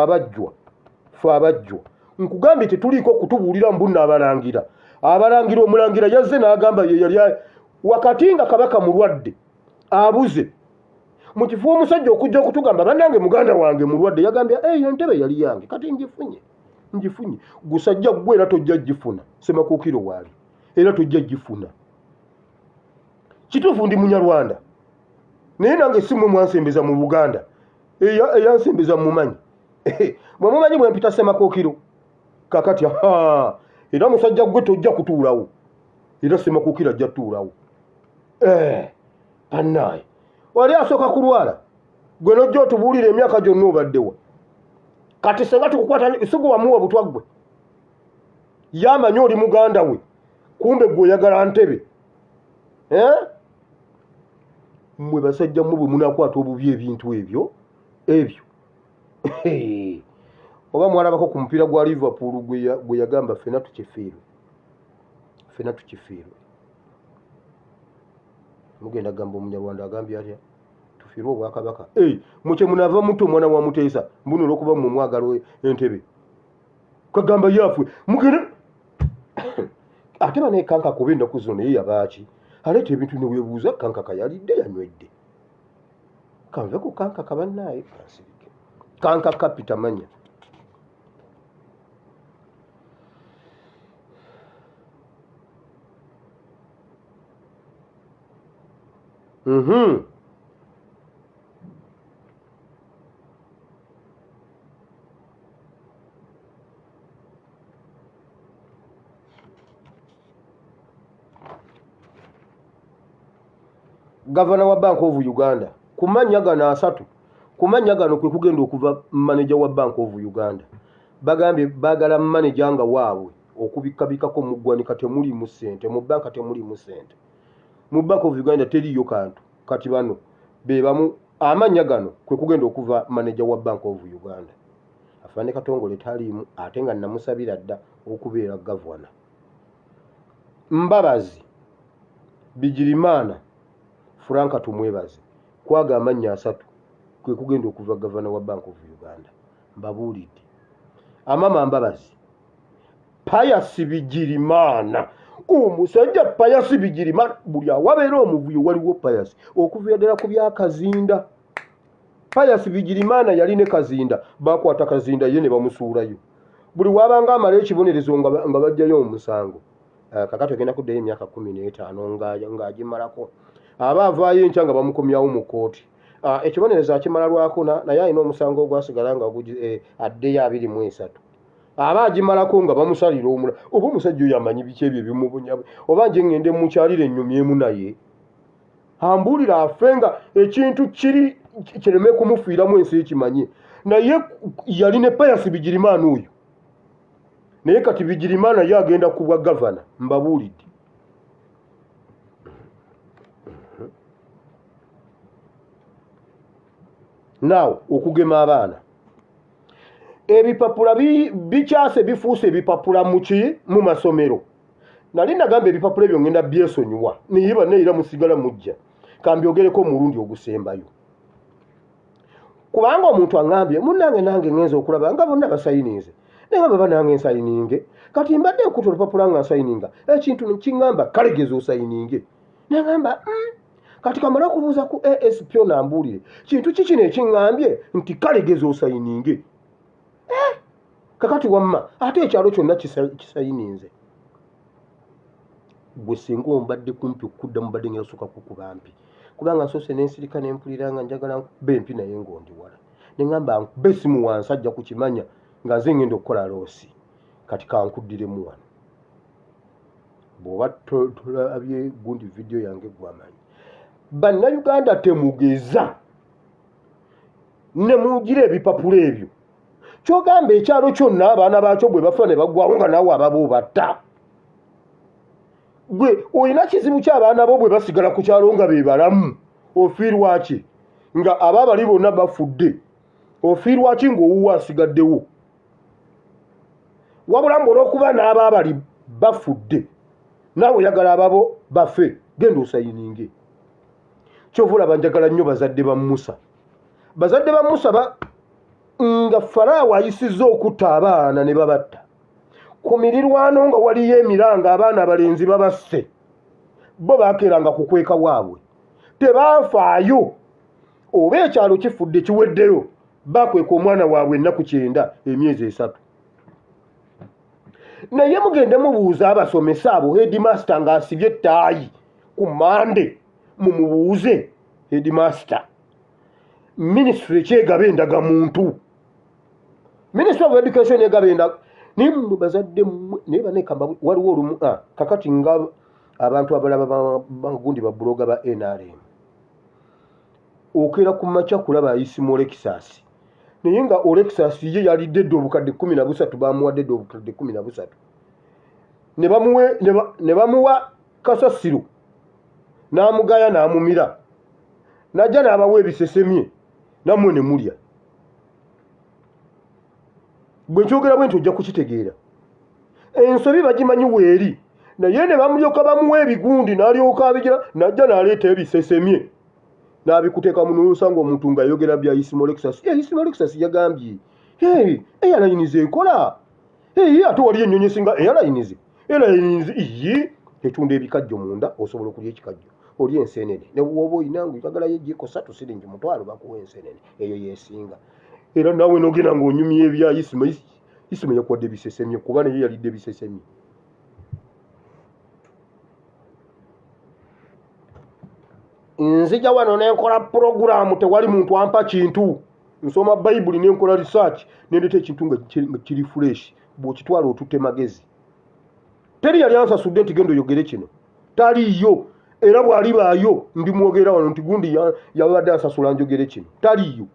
abajjwa nkugambye tetuliiko kutubuulira mbunna abalangira omulangira yazze n'agamba ye yali wakati nga kabaka mulwadde abuze mu kifo omusajja okujja okutugamba bannange muganda wange mulwadde yagambye Entebbe yali yange kati ngifunye gusajja gwe era tojja gifuna Semakookiro waali era tojja gifuna. Kituufu ndi Munyarwanda naye nange si mwe mwansembeza mu Buganda eyansembeza mumanyi bwe mumanyi bwe mpita Semakookiro kakati era musajja gwe tojja kutuulawo era Semakookiro ajja tuulawo. Pannaye wali asooka kulwala gwe nojja otubuulira emyaka gyonna obaddewa kati senga tukukwata sigu wamuwa butwa gwe yamanyi oli muganda we kumbe gwe oyagala Ntebbe. Mmwe basajja mmwe bwe munakwata obubi ebintu ebyo oba mwalabako ku mupiira gwa Liverpool gwe yagamba ffena tukifiirwe. Mugenda gamba Omunyarwanda agambye atya tufiirwe Obwakabaka. Mukye munava muto omwana wa Muteesa mbuno olw'okuba mmwe mwagala Entebbe kagamba yaafwe mugenda ate banaye Kanka kuba ennaku zino naye yabaaki aleeta ebintu ne weebuuza Kanka yalidde yanywedde kanve ku Kanka kabannaye kansirike Kanka kapita manya. Gavana wa Bank of Uganda kumanya gano asatu kumanya gano kwe kugenda okuva manager wa Bank of Uganda bagambye bagala manager nga waabwe okubikabikako muggwanika temuli mu ssente mu banka temuli mu ssente mu Bank of Uganda teriyo kantu kati bano bebamu amanya gano kwe kugenda okuva manager wa Bank of Uganda afane Katongole taliimu ate nga namusabira dda okubeera gavana. Mbabazi Bigirimana Franka tumwebaze kwaga amanya asatu kwe kugenda okuva gavana wa Bank of Uganda. Mbabuulidde amama Mbabazi Pius Bigirimana omusajja Pius Bigirimana buli awabeera omuvuyo waliwo Pius okuva ddala ku byakazinda. Pius Bigirimana yali ne kazinda bakwata kazinda ye ne bamusuulayo buli wabanga amala ekibonerezo nga bajjayo omusango. Kakati ogenda kuddayo emyaka 15 ng'agimalako aba avaayo enkya nga bamukomyawo mu kooti ekibonerezo akimala lwakuna naye alina omusango ogwasigala nga addeyo 23 aba agimalako nga bamusalira omula oba omusajja oyo amanyi biki ebyo ebimubunya oba nje ngende mukyalire ennyumyemu naye ambuulira afe nga ekintu kiri kireme kumufiiramu ensi ekimanye naye yali ne Pius Bigirimana oyo naye kati Bigirimana ye agenda ku bwa gavana mbabuulidde nawe okugema abaana ebipapula bikyase bifuuse ebipapula mu masomero nali nagamba ebipapula ebyo ngenda byesonyiwa naye banneera musigala mujja kambyogereko omulundi ogusembayo kubanga omuntu aŋŋambye munnange nange ngenza okulaba nga bonna basayininze naye baba nange nsayininge kati mbadde nkuta olupapula nga nsayininga ekintu nekiŋŋamba kale geza osayininge nagamba kati kamala okubuuza ku ASP nambuulire kintu kikino ekiŋŋambye nti kale geza osayininge kakati wamma ate ekyalo kyonna kisayininze gwe singa ombadde kumpi okudda mubadde ngera soka kukubampi kubanga nsoose nensirika nempulira nga njagala nkube empi naye ngondi wala neŋŋamba nkube esimu wansi ajja kukimanya nga nze ngenda okukola loosi kati kankuddiremu wano bw'oba tolabye gundi vidiyo yange gwamanyi bannayuganda temugeza ne mugira ebipapula ebyo kyogamba ekyalo kyonna abaana baakyo bwe bafa ne baggwawo nga naawe ababo batta gwe olina kizibu ky'abaana bo bwe basigala ku kyalo nga be balamu ofiirwa ki nga abaabali bonna bafudde ofiirwa ki ng'owuwa asigaddewo wabula mbu olw'okuba n'abaabali bafudde naawe oyagala ababo bafe genda osayininge kyova olaba njagala nnyo bazadde ba Musa nga Falaawo ayisizza okutta abaana ne babatta ku mirirwano nga waliyo emiranga abaana abalenzi babasse bo baakeranga kukweka waabwe tebaafaayo oba ekyalo kifudde kiweddeyo bakweka omwana waabwe ennaku 9 emyezi 3 naye mugende mubuuza abasomesa abo headmaster ng'asibye ettaayi ku Mande mumubuuze headmaster ministry ekyegaba endagamuntu Ministry of Education egabenda ni bazadde ne banekamba waliwo olumu kakati nga abantu abalaba bangundi ba bloga ba NRM okera ku macha kulaba ayisimu Lexus naye nga Lexus ye yali dedde obukadde 13 bamuwadde obukadde 13 ne bamuwa kasasiro n'amugaya n'amumira najja n'abawe ebisesemye namwe ne mulya bwe kyogera bwe ntujja kukitegeera ensobi bagimanyi weeri naye ne bamulyoka bamuwa ebigundi n'alyoka abigira najja n'aleeta ebisesemye n'abikuteeka mu nosanga omuntu nga yogera bya Isimo Lexus Isimo Lexus yagambye eyalinize ekola ate wali ennyonyi esinga eyalinize etunda ebikajjo munda osobola okulya ekikajjo oli ensenene ne bwoba oyinangu yagalayo ejjiko 3 siringi mutwalo bakuwa ensenene eyo yesinga era nawe nogenda ng'onyumya ebya Isimo yakwadde bisesemye kuba naye yalidde bisesemye nzija wano nenkola program tewali muntu ampa kintu nsoma Bible nenkola research nendeta ekintu nga kiri fresh bw'okitwala otutte magezi teri yali ansasudde nti gendo yogere kino taliyo era bw'ali baayo ndi mwogera wano nti gundi yabadde ansasula njogere kino taliyo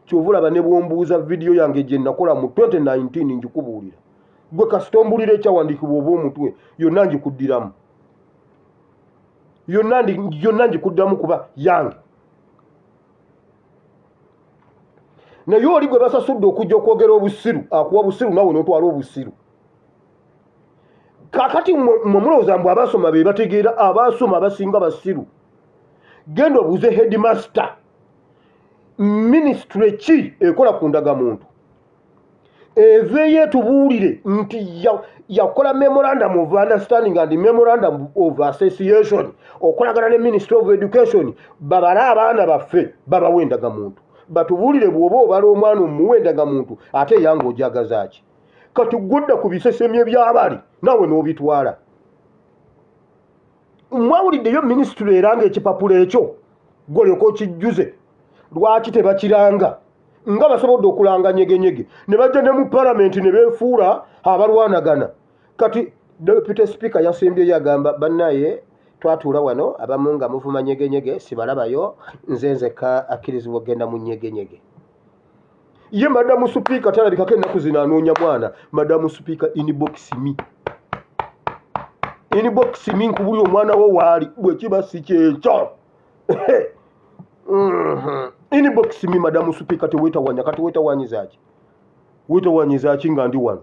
kyovula bane bwombuuza video yange gye nakola mu 2019 njikubuulira gwe kasitombulira ekyawandikibwa oba omutwe yonna njikuddiramu yonna njikuddiramu kuba yange naye oli gwe basasudde okujja okwogera obusiru akuwa obusiru nawe n'otwala obusiru kakati mulowooza mbu abasoma be bategeera abasoma abasinga basiru genda obuuze headmaster ministry ki ekola ku ndagamuntu eveeyo etubuulire nti yakola memorandum of understanding and memorandum of association okolagana ne Ministry of Education babala abaana baffe babawa endagamuntu batubuulire bw'oba obala omwana omuwa endagamuntu ate yange ojagaza ki kati gudda ku bisesemye by'abali nawe n'obitwala mwawuliddeyo ministry eranga ekipapula ekyo gole ko kijjuze lwaki tebakiranga nga basobodde okulanga nyegenyege ne bajja ne mu parliament ne beefuula abalwanagana. Kati deputy speaker yasembye yagamba bannaye twatuula wano abamu nga muvuma nyegenyege sibalabayo nze ka akkirizibwa ogenda mu nyegenyege. Ye madamu speaker talabikako ennaku zino anoonya mwana. Madamu speaker inbox mi nkubulira omwana wo waali bwe kiba si kyekyo. Inbox mi madamu speaker teweetawanya kati weetawanyizaaki nga ndi wano.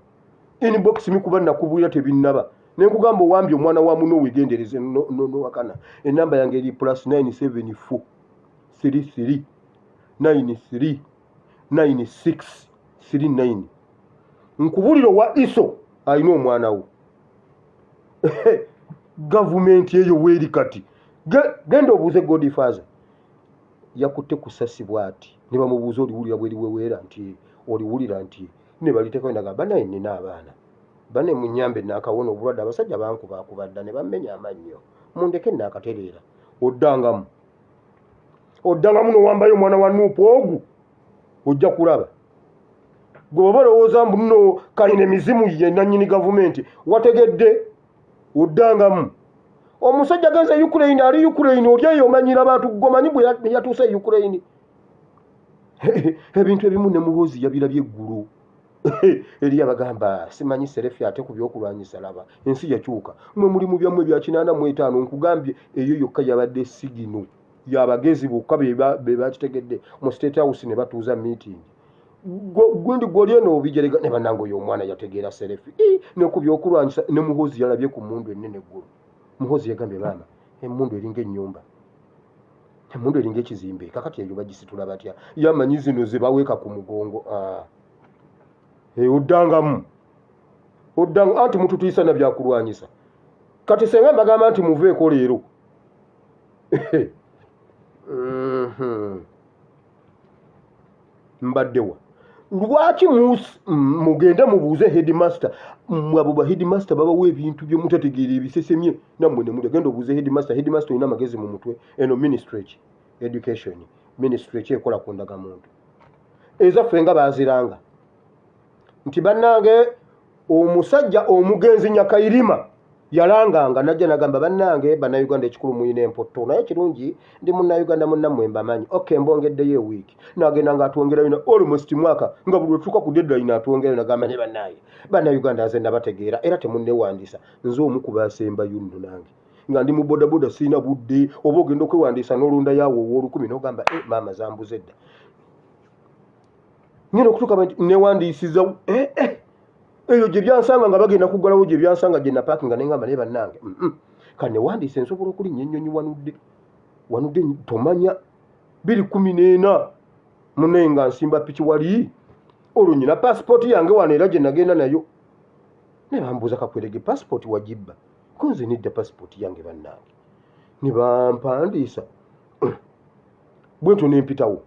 Inbox mi kuba nakubulira tebinnaba ne nkugamba owambye omwana wa muno wegendereze no wakana. Enamba yange eri +974 33 93 9639. Nkubuliro wa iso alina omwana wo. Gavumenti eyo weeri kati genda obuuze Godfather yakutte kusasibwa ati ne bamubuuza oliwulira bweriweweera nti oliwulira nti ne baliteko ndagamba naye nina abaana bane munyambe naakawona obulwadde abasajja bankubakubadda ne bammenya amannyo mundeke naakatereera oddangamu nowambayo omwana wa Nuupu ogu ojja kulaba gwe oba olowooza mbu nno kalina emizimu ye nannyini gavumenti wategedde oddangamu. Omusajja genze Ukraine ali Ukraine olyeyo omanyira abantu gomanyi bwe yatuuse Ukraine. Ebintu ebimu ne muhoozi yabirabye eggulu. Eri abagamba simanyi serefi ate ku byokulwanyisa laba ensi yakyuka mwe muli mu byammwe bya 85 nkugambye eyo yokka yabadde sigino y'abagezi bokka be bakitegedde mu State House ne batuuza meeting. Gundi gwolieno obijerega ne banango yo omwana yategeera serefi ne ku byokulwanyisa ne muhoozi yalabye ku mundu ennene eggulu. Muhoozi yagambye baana emmundu eringa ennyumba emmundu eringa ekizimbe kakati eyo bagisitula batya yamanyi zino ze baweeka ku mugongo. Oddangamu anti mututiisa na byakulwanyisa kati senga mbagamba nti muveeko leero. Mbaddewa lwaki mugende mubuuze headmaster abo ba headmaster babawa ebintu bye mutategeera ebisesemye nammwe ne mugenda obuuze headmaster olina amagezi mu mutwe eno ministry education ministry ekola ku ndagamuntu ezaffe nga baziranga nti bannange omusajja omugenzi Nyakairima yalanganga najja nagamba bannange bannayuganda ekikulu muyina empotto naye kirungi ndi munnayuganda munnammwe mbamanyi mbongeddeyo ewiiki nagenda nga atwongerayo na almost mwaka nga buli lwetuuka ku deadline atwongerayo nagamba ne bannayuganda nze nabategeera era temunnewandiisa nze omu ku baasembayo nno nange nga ndi mu bodaboda siina budde oba ogenda okwewandiisa n'olunda yaawo ow'olukumi n'ogamba maama zambuze dda ngenda okutuuka newandiisiza eyo gye byansanga nga bagenda kuggalawo gye byansanga gye napaakinga ne ngamba naye bannange kane wandiise nsobola okulinnya ennyonyi wanudde tomanya 214 munaye nga nsimba piki wali olwo nyina paasipooti yange wano era gye nagenda nayo ne bambuuza kakwerege paasipooti wagibba ko nze nedda paasipooti yange bannange ne bampandiisa bwentyo ne mpitawo.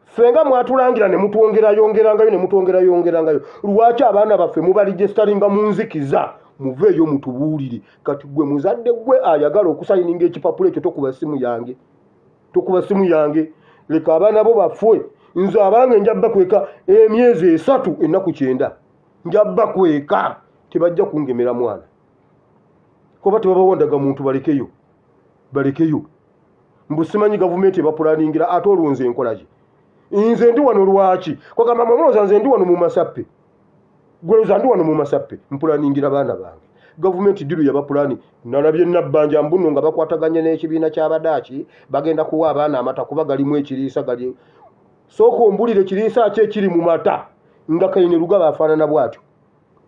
Fenga mwatulangira ne mutwongerayongerangayo lwaki abaana baffe mubaligestaringa mu nzikiza muveeyo mutubuulire kati gwe muzadde gwe ayagala okusayininga ekipapula ekyo tokuba simu yange leka abaana bo bafwe nze abange njabba kweka emyezi 3 ennaku 9 njabba kweka tebajja kungemera mwana kuba tebabawondaga muntu balekeyo mbusimanyi gavumenti ebapulaningira ate olwonze enkolaki nze ndi wano lwaki kwagamba mwamuloza nze ndi wano mu Masappe gweloza ndi wano mu Masappe mpulaningira baana bange gavumenti diru yabapulani nalabye nabbanja mbuno nga bakwataganye n'ekibiina ky'abadaaki bagenda kuwa abaana amata kuba galimu ekiriisa gali sooka ombulire ekiriisa kye kiri mu mata nga Kaine Lugaba afaanana bw'atyo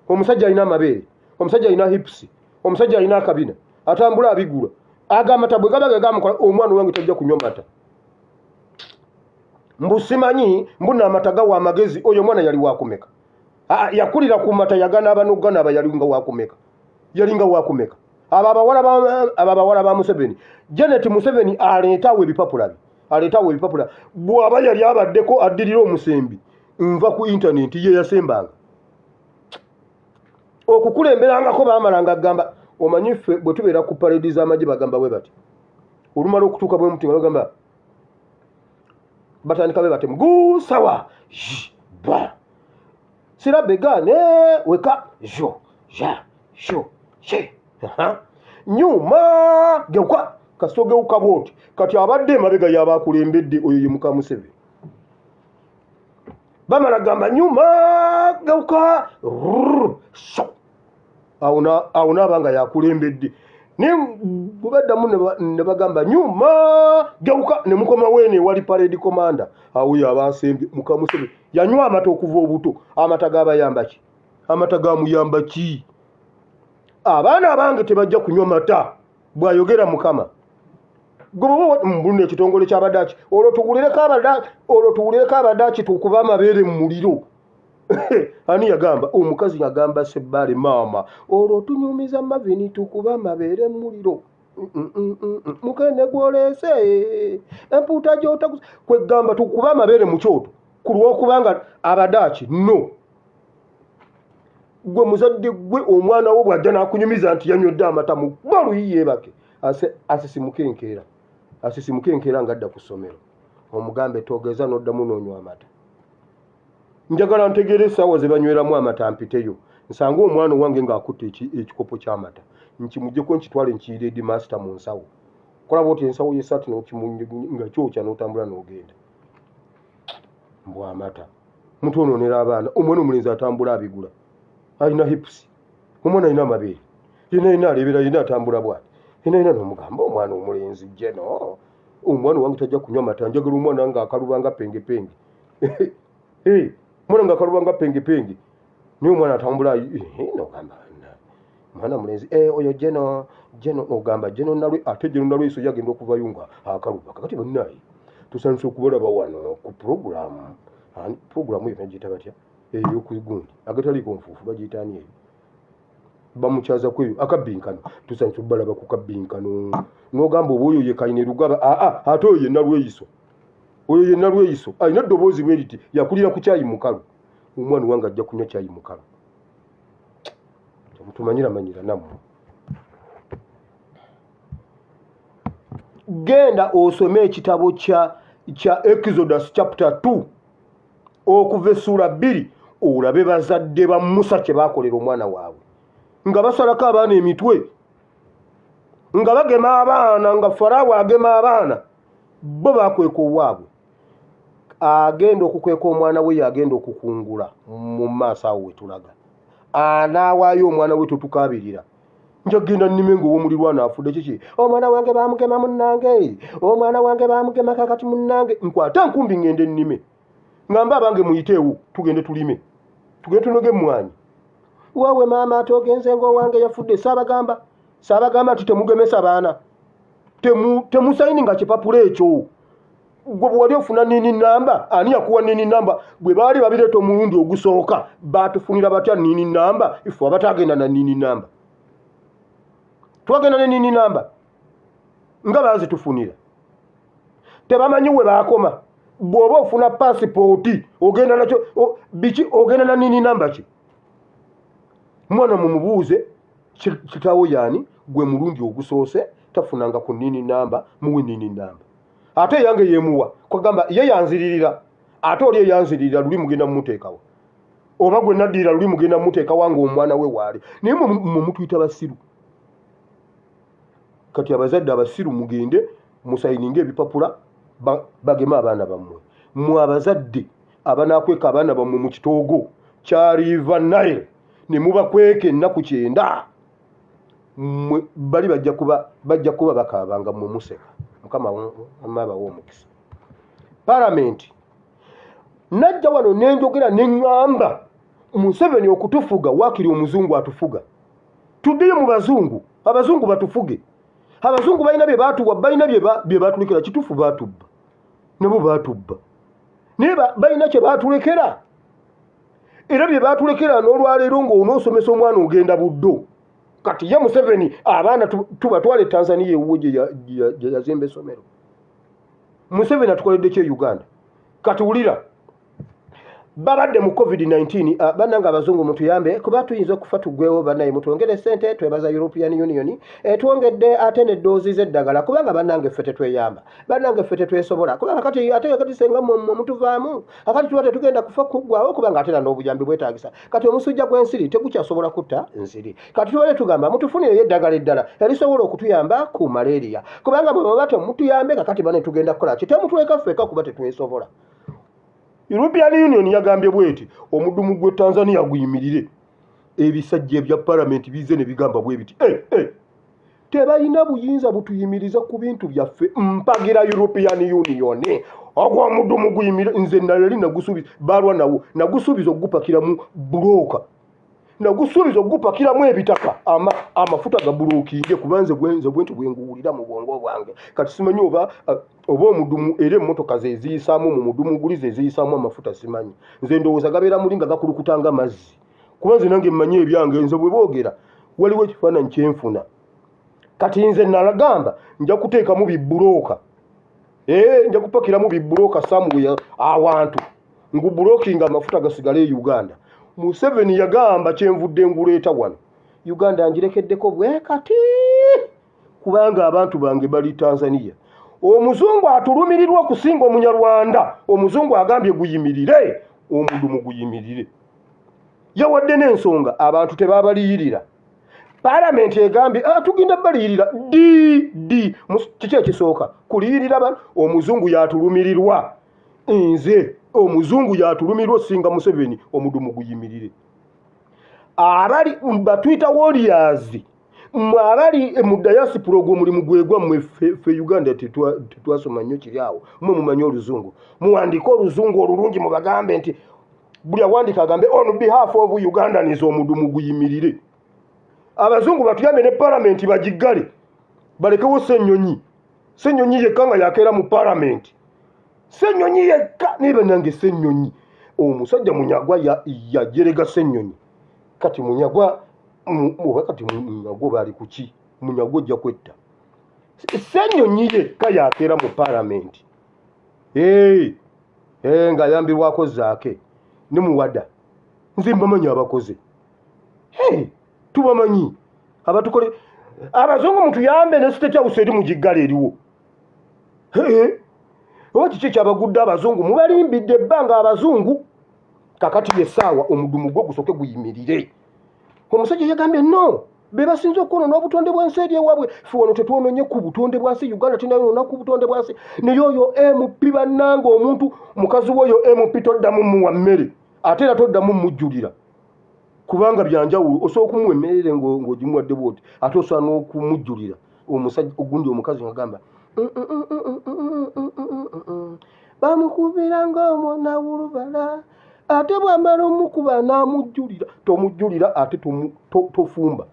omusajja alina amabeere omusajja alina hips omusajja alina akabina atambula abigula agamata bwe gabaga gamukola omwana wange tajja kunywa mata mbusimanyi mbuna amataga wa magezi oyo mwana yali wakumeka yakulira ku mata yagana abanogana abayalinga wakumeka ababawala ba Museveni Janet Museveni aleetawo ebipapula bw'aba yali abaddeko addirira omusembi nva ku internet ye yasembanga okukulemberangako baamalanga agamba omanyi ffe bwe tubeera ku paredi z'amagye bagamba bwe bati olumala okutuuka bwe muti nga bagamba batandika be batemu gusawa ba sira begane weka jo ja sho she nyuma geuka kasoge ukaboti kati abadde mabega yabakulembedde oyo ye Mukamuseveni bamala gamba nyuma geuka sho auna banga yakulembedde ne bubaddamu ne bagamba nyuma geuka ne mukoma wene wali parade commander awo yabasembe Mukamuseveni yanywa amata okuva obuto amata gabayamba ki amata gamuyamba ki abaana abange tebajja kunywa mata bwayogera Mukama gobo mbunne ekitongole ky'abadaaki olwo tuwulireko abadaaki tukuba amabeere mu muliro ani yagamba omukazi yagamba Sebbale maama olwo tunyumiza mavini tukuba amabeere mu muliro mukene gwolese empuuta gy'otakuza kwegamba tukuba amabeere mu kyoto ku lw'okubanga abadaaki no gwe muzadde gwe omwana wo bw'ajja n'akunyumiza nti yanywedde amata mu gbaluyi yeebake asisimuke enkeera ng'adda ku ssomero omugambe togeeza n'oddamu n'onywa amata njagala ntegeere essaawa ze banyweramu amata mpiteyo nsanga omwana wange ng'akutte ekikopo ky'amata nkimugyeko nkitwale nkiyiire edi master mu nsawo kolaba oti ensawo y'essaati nga kyokya n'otambula n'ogenda mbwa amata mutonoonera abaana omwana omulenzi atambula abigula alina hips omwana alina amabeere yena alina alebera yena atambula bwati yena alina n'omugamba omwana omulenzi jeno omwana wange tajja kunywa mata njagala omwana nga akalubanga pengepenge mwana nga akalubanga pengepenge niye omwana atambula nogamba mwana mulenzi oyo jeno ogamba jeno nalwe ate jeno nalwe iso yagenda okuvayo nga akaluba kakati bannaye tusanyusa okubalaba wano ku programu eyo nagiyita batya ey'okugundi agataliiko nfuufu bagiyitaani eyo bamukyaza kweyo akabbinkano tusanyusa okubalaba ku kabbinkano n'ogamba oba oyo ye kayine lugaba ate oyo ye nalweyiso alina eddoboozi bwe riti yakulira ku kyayi mukalu omwana wange ajja kunywa kyayi mukalu tumanyira nammwe genda osome ekitabo kya Exodus chapter 2 okuva essula 2 olabe bazadde ba Musa kye baakolera omwana waabwe nga basalako abaana emitwe nga bagema abaana nga Faraawo agema abaana bo bakweka owaabwe agenda okukweka omwana we yagenda okukungula mu maaso awo wetulaga anaawaayo omwana we tutukabirira njagenda nnime ng'ow'omulirwana afudde kiki omwana wange baamugema munnange omwana wange baamugema kakati munnange nkwata nkumbi ngende nnime ngamba abange muyiteewo tugende tulime tugende tunoge emmwanyi waawe maama ate ogenze ng'owange yafudde saabagamba nti temugemesa baana temusayini nga kipapula ekyo gwe bwe wali ofuna nini namba ani yakuwa nini namba bwe baali babireeta omulundi ogusooka baatufunira batya nini namba ife abatagenda na nini namba twagenda ne nini namba nga baazitufunira tebamanyi we baakoma bw'oba ofuna paasipooti ogenda nakyo biki ogenda na nini namba ki mwana mumubuuze kitaawo yaani gwe mulundi ogusoose tafunanga ku nini namba muwe nini namba ate yange yemuwa kwagamba ye yanziririra ate oli yanziririra luli mugenda mumuteekawo oba gwe naddirira luli mugenda mumuteekawo nga omwana we waali naye mumutuyita basiru kati abazadde abasiru mugende musayininga ebipapula bagema abaana bammwe mwe abazadde abanaakweka abaana bammwe mu kitoogo kya River Nile ne mubakweka ennaku 9 bali bajja kuba bakaabanga mmwe museka mukama amabawo omukisa palamenti najja wano nenjogera neŋŋamba Museveni okutufuga waakiri omuzungu atufuga tuddeyo mu abazungu batufuge abazungu balina bye baatuwa balina bye baatulekera kituufu baatubba nabo baatubba naye balina kye baatulekera era bye baatulekera n'olwaleero ng'onoosomesa omwana ogenda buddo kati ye Museveni abaana tubatwale Tanzania ewuwe gye yazimba essomero Museveni atukoledde kye Uganda kati wulira babadde mu COVID-19 bannanga abazungu mutuyambe kuba tuyinza okufa tuggwewo bannaye mutwongere ssente twebaza European Union twongedde ate n'eddoozi z'eddagala kubanga bannange ffe tetweyamba bannange ffe tetwesobola kubanga kati senga mutuvaamu akati tuba tetugenda kufa kuggwawo kubanga ate n'obuyambi bwetaagisa kati omusujja gw'ensiri tegukyasobola kutta nsiri kati tubale tugamba mutufunireyo eddagala eddala erisobola okutuyamba ku malaria kubanga bwe baba temutuyambe kakati bane tugenda kukola ki temutuleka ffeka kuba tetwesobola. European Union yagambye bweti omudumu gwe Tanzania guyimirire ebisajja ebya parliament bize ne bigamba bwe biti tebalina buyinza butuyimiriza ku bintu byaffe mpagira European Union ogwo omudumu guyimire nze nalali nagusubiza balwa nawo nagusubiza ogupakiramu broker nagusubiza ogupakiramu ebitaka amafuta ga bulokinge kubanze bwentu bwenguwulira mu bwongo bwange kati simanyi oba omudumu era emmotoka ze ziyisaamu mu mudumu guli ze ziyisaamu amafuta simanyi nze ndowooza gabeera mulinga gakulukutanga mazzi kubanze nange mmanyi ebyange nze bwe boogera waliwo ekifaananyi kyenfuna kati nze nalagamba nja kuteekamu bibulooka nja kupakiramu bibulooka samuwe awantu ngubulokinga amafuta gasigale e Uganda. Museveni yagamba kyenvudde nguleeta wano Uganda ngirekeddeko bwe kati kubanga abantu bange bali Tanzania. Omuzungu atulumirirwa okusinga omunyarwanda omuzungu agambye guyimirire omudumu guyimirire yawadde n'ensonga abantu tebabaliyirira parliament egambye tugenda baliyirira kiki ekisooka kuliyirira abantu omuzungu yatulumirirwa nze omuzungu yatulumirirwa osinga Museveni omudumu guyimirire abali batwita warriors abali mu diaspora ogwo mulimu gwegwa mwe Uganda tetwasoma nnyo kiri awo mwe mumanyi oluzungu muwandika oluzungu olulungi mubagambe nti buli awandika agambe on behalf of Ugandans omudumu guyimirire abazungu batuyambe ne parliament bagigale balekewo Ssenyonyi yekka nga yakeera mu parliament Ssenyonyi yekka niba nange Ssenyonyi omusajja Munyagwa yajerega Ssenyonyi kati Munyagwa bali kuki Munyagwa ojja kwetta Ssenyonyi yekka yakeera mu parliament nga ayambirwako zaake ne muwada nze mbamanyi abakoze tubamanyi abatukole abazungu mutuyambe ne state house eri mugigale eriwo kiki kyabagudde abazungu mubalimbidde ebbanga abazungu kakati yessaawa omudumu gwo gusooke guyimirire omusajja yagambye no be basinze okwonoona obutonde bw'ensi eri ewaabwe ffe wano tetwonoonye ku butonde bwansi Uganda tinayonoona ku butonde bwansi naye oyo MP bannanga omuntu mukazi w'oyo MP toddamu muwa mmere ate era toddamu mujjulira kubanga byanjawulo osooka kumuwa emmere ng'ogimuwadde bwoti ate osobola n'okumujjulira omusajja ogundi omukazi ngagamba bamukubira ng'omwana wulubala ate bwamala omukuba n'amujjulira tomujjulira ate tofumba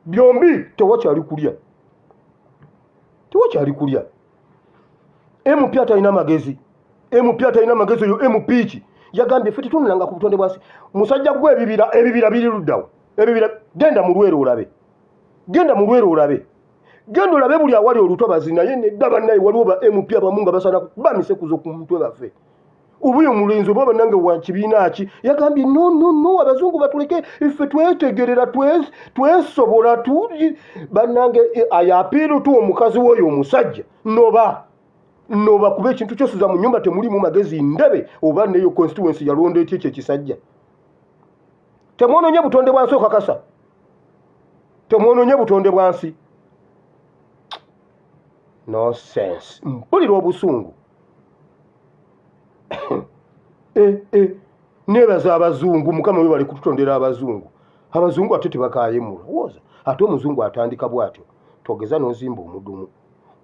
byombi tewakyali kulya MP atalina magezi oyo MP ki yagambye ffe tetunulanga ku butonde bwansi musajja gwe ebibira biri luddawo genda mu Lwero olabe genda olabe buli awali olutobazi naye nedda bannaye waliwo ba MP abamu nga basana bamisekuzo ku mutwe baffe obuyo mulenzi oba bannange wa kibiina ki yagambye no abazungu batuleke ffe twetegerera twesobola bannange ayapiiru tu omukazi w'oyo omusajja noba kuba ekintu kyosuza mu nnyumba temulimu magezi ndabe oba neyo constituency yalonda ety ekyo ekisajja temwonoonye butonde bwansi okakasa temwonoonye butonde bwansi no sense mpulira obusungu nebaza abazungu mukama we bali kututondera abazungu ate tebakayemula woza ate omuzungu atandika bwatyo togeza n'ozimba omudumu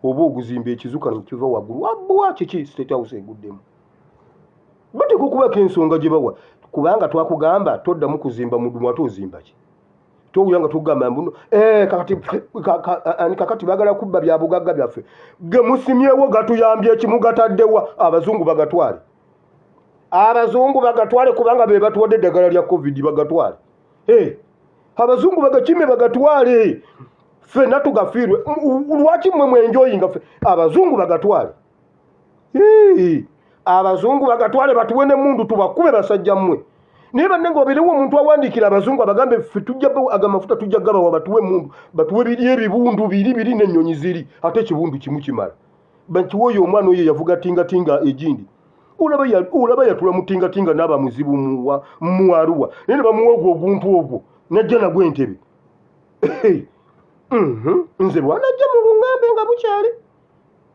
oba oguzimba ekizuka nekiva waggulu wabwa kiki state house eguddemu bateka okubaka ensonga gye bawa kubanga twakugamba toddamu kuzimba mudumu ate ozimba ki towulanga tugamba mbuno kakati bagala kubba bya bugagga byaffe ge musimyewo gatuyambye ekimu gataddewa abazungu bagatwale kubanga be batuwadde eddagala lya covid bagatwale abazungu bagakime bagatwale ffe natugafiirwe lwaki mwe mwenjoyinga ffe abazungu bagatwale abazungu bagatwale batuwe ne mundu tubakube basajja mmwe naye bannange obeerewo omuntu awandiikira abazungu abagambe ffe tujja agamafuta tujja gabawa batuwe mundu batuwe biri ebibundu biri n'ennyonyi ziri ate ekibundu kimu kimala bakiwa oyo omwana oyo yavuga tingatinga egindi olaba yatula mutingatinga n'aba muzibu muwaruwa naye ne bamuwa ogwo oguntu ogwo najja nagwo entebe nze lwanajja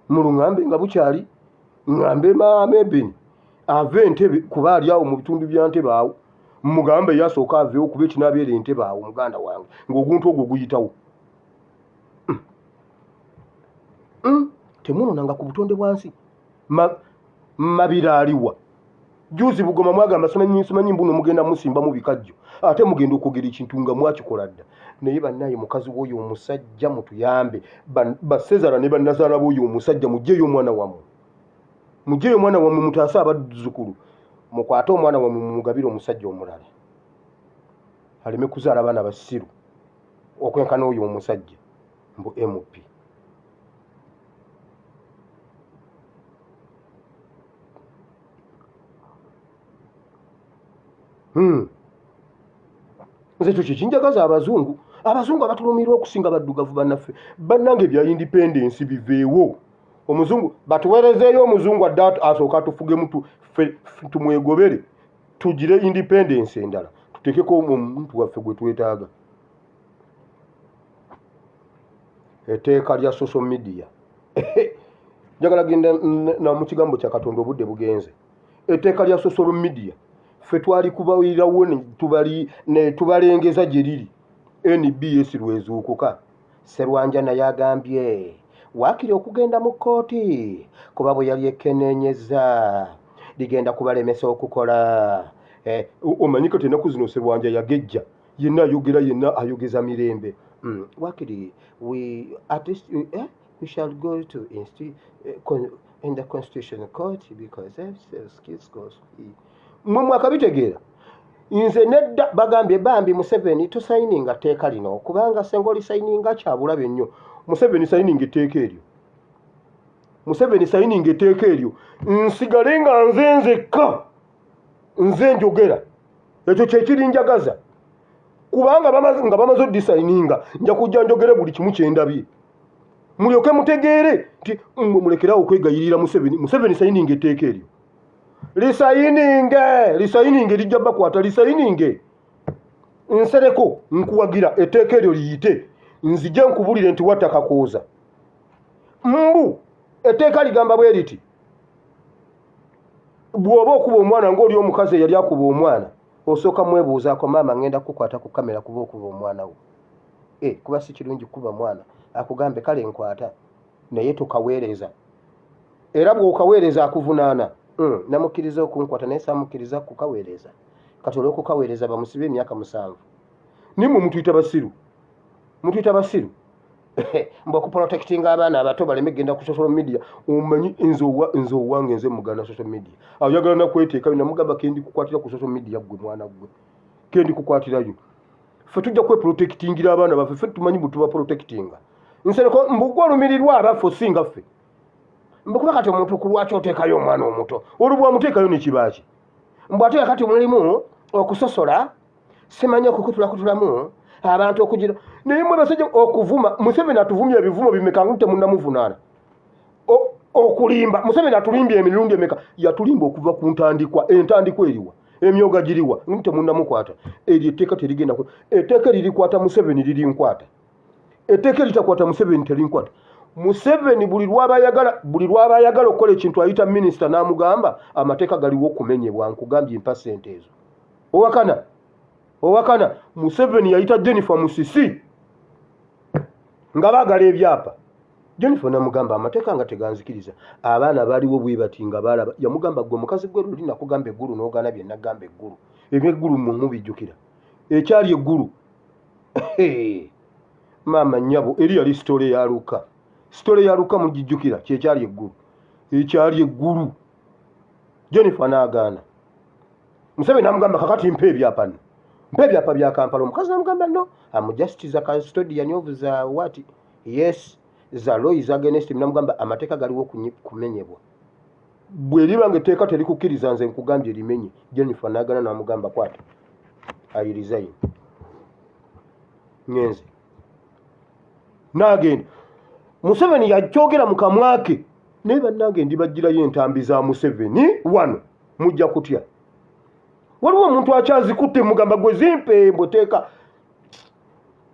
mu luŋŋambe nga bukyali ŋŋambe maama ebeni ava entebe kuba ali awo mu bitundu bya ntebe awo mugambe yasooka aveewo kuba ekinabeera entebe awo muganda wange ng'oguntu ogwo guyitawo temunonanga ku butonde bwansi mabira aliwa juzi bugoma mwagamba simanyi mbuno mugenda musimba mu bikajjo ate mugenda okwogera ekintu nga mwakikola dda naye bannaye mukazi w'oyo omusajja mutuyambe basezara ne bannazaala b'oyo omusajja mugyeyo omwana wammwe mutaase abazzukulu mukwate omwana wammwe mumugabire omusajja omulala aleme kuzaala abaana basiru okwenkana oyo omusajja mbu MP nze ekyo kyekinjagaza abazungu abatulumirwa okusinga baddugavu bannaffe bannange ebya independence biveewo omuzungu batuweerezeeyo omuzungu adde asooka atufugemu tumwegobere tugire independence endala tutekeko omuntu waffe gwe twetaaga etteeka lya social media njagala genda mu kigambo kya Katonda obudde bugenze etteeka lya social media ffe twali kubayirawo ne tubalengeza gye liri NBS lwezuukuka Sserwanja naye agambye waakiri okugenda mu kkooti kuba bwe yali ekkeneenyeza ligenda kubalemesa okukola omanyiko tenaku zino Sserwanja yagejja yenna ayogera yenna ayogeza mirembe waakiri we shall go to in the constitutional court because skills goes mwe mwakabitegeera nze nedda bagambye bambi Museveni tusayininga tteeka lino kubanga senga olisayininga kyabulabe nnyo Museveni sayininga etteeka eryo nsigale nga nzekka nze njogera ekyo kyekiri njagaza kubanga nga bamaze odisayininga nja kujja njogere buli kimu kyendabye mulyoke mutegeere nti mulekerawo okwegayirira Museveni sayininga etteeka eryo lisayininge lijja bakwata lisayininge nsereko nkuwagira etteeka eryo liyite nzije nkubulire nti wattaka kooza mbu etteeka ligamba bwe liti bw'oba okuba omwana ng'oli omukazi eyali akuba omwana osooka mwebuuzaako maama ngenda kukwata ku kamera kuba okuba omwana wo kuba si kirungi kuba mwana akugambe kale nkwata naye tokaweereza era bw'okaweereza akuvunaana namukkiriza okunkwata naye saamukkiriza kukaweereza kati olw'okukaweereza bamusibe emyaka 7 nimwe mutuyita basiru mbu okuprotectinga abaana abato baleme genda ku social media omanyi nze owange nze mugana social media ayagala nakweteeka namugamba kendi kukwatira ku social media gwe mwana gwe kendi kukwatirayo ffe tujja kweprotectingira abaana baffe ffe tumanyi butuba protectinga nsereko mbugwa olumirirwa abaffe osinga ffe mbukuba kati omuntu ku lwaki oteekayo omwana omuto olubwa muteekayo nekibaki mbu ate kati mulimu okusosola simanyi okukutulakutulamu abantu okugira naye mwe basajja okuvuma Museveni atuvumya ebivumo bimeka ngu temunnamuvunaana okulimba Museveni atulimbye emirundi emeka yatulimba okuva ku entandikwa eriwa emyoga giriwa ngu temunnamukwata eryo etteeka terigenda etteeka lirikwata Museveni lirinkwata etteeka litakwata Museveni terinkwata Museveni buli lwaba ayagala okukola ekintu ayita minisita n'amugamba amateeka galiwo okumenyebwa nkugambye empasente ezo owakana Museveni yayita Jennifer Musisi nga baagala ebyapa Jennifer n'amugamba amateeka nga teganzikiriza abaana baliwo bwe bati nga balaba yamugamba gwe mukazi gwe luli nakugamba eggulu n'ogaana bye nagamba eggulu eby'eggulu mubijjukira ekyali eggulu maama nnyabo eri yali sitole ya Luka mugijjukira kyekyali eggulu Jennifer n'agaana Museveni n'amugamba kakati mpa ebyapa bya Kampala omukazi n'amugamba no just za custodian of the what yes the law is against him n'amugamba amateeka galiwo kumenyebwa bwe liba ng'etteeka terikukkiriza nze nkugambye limenye. Jennifer n'agana n'amugamba kwata I resign. Ngenze n'agenda. Museveni yakyogera mu kamwa ke naye bannange ndibagirayo entambi za Museveni wano mujja kutya. Waliwo omuntu akyazikutte mugamba gwe zimpe mboteeka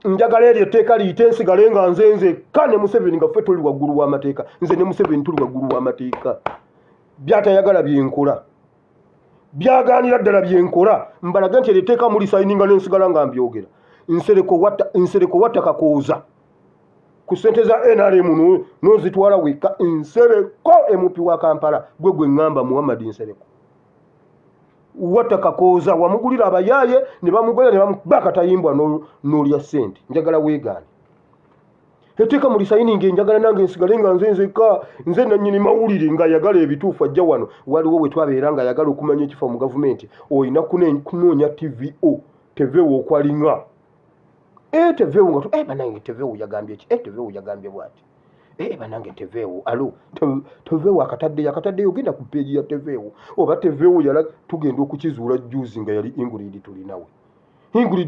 njagala eryo etteeka liyite nsigale nga nze kane Museveni nga ffe tuli waggulu w'amateeka. Nze ne Museveni tuli waggulu w'amateeka. Byatayagala byenkola, byagaanira ddala byenkola, mbalaga nti etteeka muli sayininga n'ensigala nga mbyogera. Nsereko watta Kakooza ku ssente za NRM n'ozitwala wekka. Nsereko emupi wa Kampala gwe ngamba Muhammad Nsereko watta Kakooza wamugulira abayaaye ne bamugwera ne bamuba akatayimbwa n'olya ssente. Njagala weegaane etteeka muli sayininga njagala nange nsigale nga nze nannyini mawulire nga ayagala ebituufu ajja wano. Waliwo we twabeera nga ayagala okumanya ekifo mu gavumenti olina kunoonya TVO okwalinga TVO nga banange TVO yagambye ki TVO yagambye bwati banange TVO alo TVO akatadde ogenda ku peegi ya TVO oba TVO yala tugenda okukizuula juzi nga yali Ingrid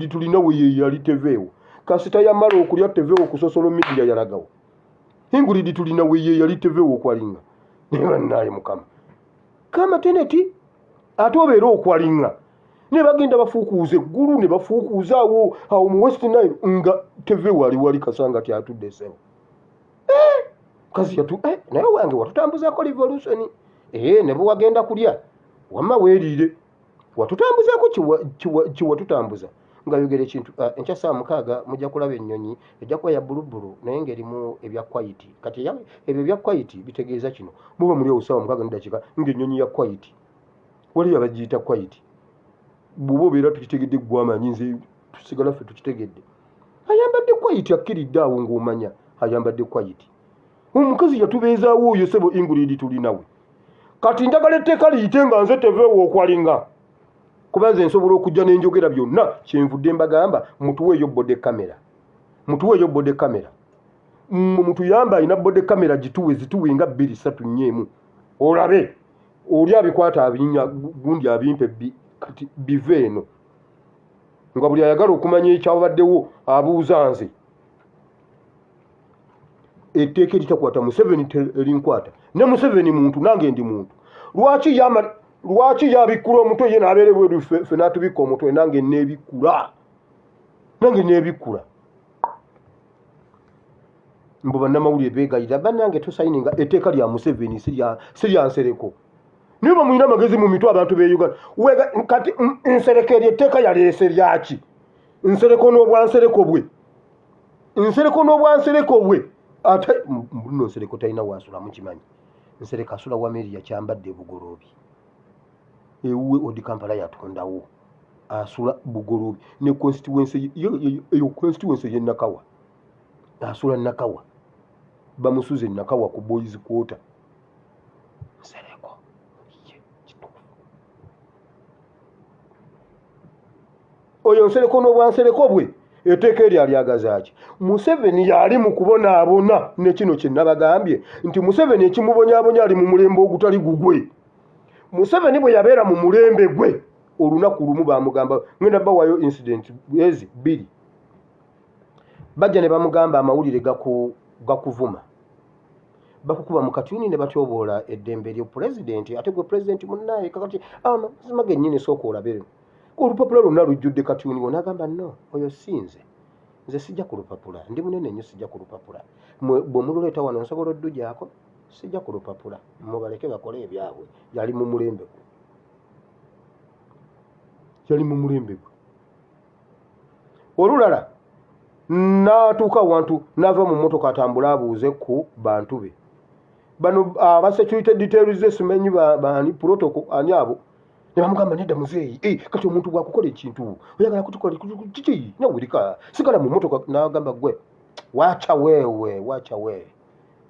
tulinawe ye yali TVO kasita yamala okulya TVO ku social media yalagawo. Ingrid tulinawe ye yali TVO okwalinga ne bannaye mukama kama teneti ate obeera okwalinga ne bagenda bafuukuuza eggulu ne bafuukuuza awo mu West Nile nga TVO wali kasanga ti atudde sebo kazi yatu naye wange watutambuzaako revolution ne bwe wagenda kulya wamma weeriire watutambuzaako kiwatutambuza nga yogera ekintu enkya saa 6 mujja kulaba ennyonyi ejja kuba ya bbulubulu naye ng'erimu ebya kwayiti. Kati ebyo ebya kwayiti bitegeeza kino muba muli obusawa 6 n'eddakiika ng'ennyonyi ya kwayiti waliyo abagiyita kwayiti bw'oba obeera tukitegedde gw'amanyi nze tusigala ffe tukitegedde. Ayambadde kwayiti akkiridde awo ng'omanya ayambadde kwayiti. Omukazi yatubeezaawo oyo sebo Ingrid tulinawe. Kati njagala etteeka liyite nga nze TVO okwalinga kuba nze nsobola okujja n'enjogera byonna kyenvudde mbagamba mutuweeyo bode kamera mutuyamba alina bode kamera zituwe nga 2-3 nnyemu olabe oli abikwata abinya gundi abimpe kati bive eno nga buli ayagala okumanya ekyabaddewo abuuza nze. Etteeka eritakwata Museveni erinkwata ne Museveni muntu nange ndi muntu. Lwaki yabikula omutwe ye n'abeere bweru ffe n'atubikka omutwe nange neebikula mbu bannamawulire beegayirira bannange tusayininga etteeka lya Museveni si lya Nsereko. Niba mulina amagezi mu mitwe abantu be Uganda kati Nsereko eryo etteeka yaleese lyaki? Nsereko n'obwansereko bwe ate mbulino Nsereko talina waasula mukimanyi. Nsereko asula wameri yakyambadde bugoloobi ewuwe odi Kampala yatondawo asula bugoloobi ne constituency ye Nakawa asula Nakawa bamusuze Nakawa ku boys quarter. Nsereko oyo Nsereko n'obwansereko bwe etteeka eryo alyagazaaki. Museveni yali mu kubonaabona ne kino kye nabagambye nti Museveni ekimubonyaabonya ali mu mulembe ogutali gugwe. Museveni bwe yabeera mu mulembe gwe olunaku lumu bamugamba ngenda bawayo incident ezi 2 bajja ne bamugamba amawulire gakuvuma bakukuba mu katyuni ne batyoboola eddembe lyo pulezidenti ate gwe pulezidenti munnaye kakati amazima gennyini sooka olabere olupapula lwonna lujjudde katyuni wona agamba no oyo sinze nze sijja ku lupapula ndi munene nnyo sijja ku lupapula bwe mululeeta wano nsobola oddugyako sijja ku lupapula mubaleke bakole ebyabwe. Yali mu mulembe gwe olulala n'atuuka awantu n'ava mu mmotoka atambula abuuze ku bantu be bano aba security details simanyi bani protocol ani abo ne bamugamba nedda muzeeyi kati omuntu bwakukola ekintu oyagala kutukola kiki nawulika sigala mu mmotoka n'agamba gwe wacha wewe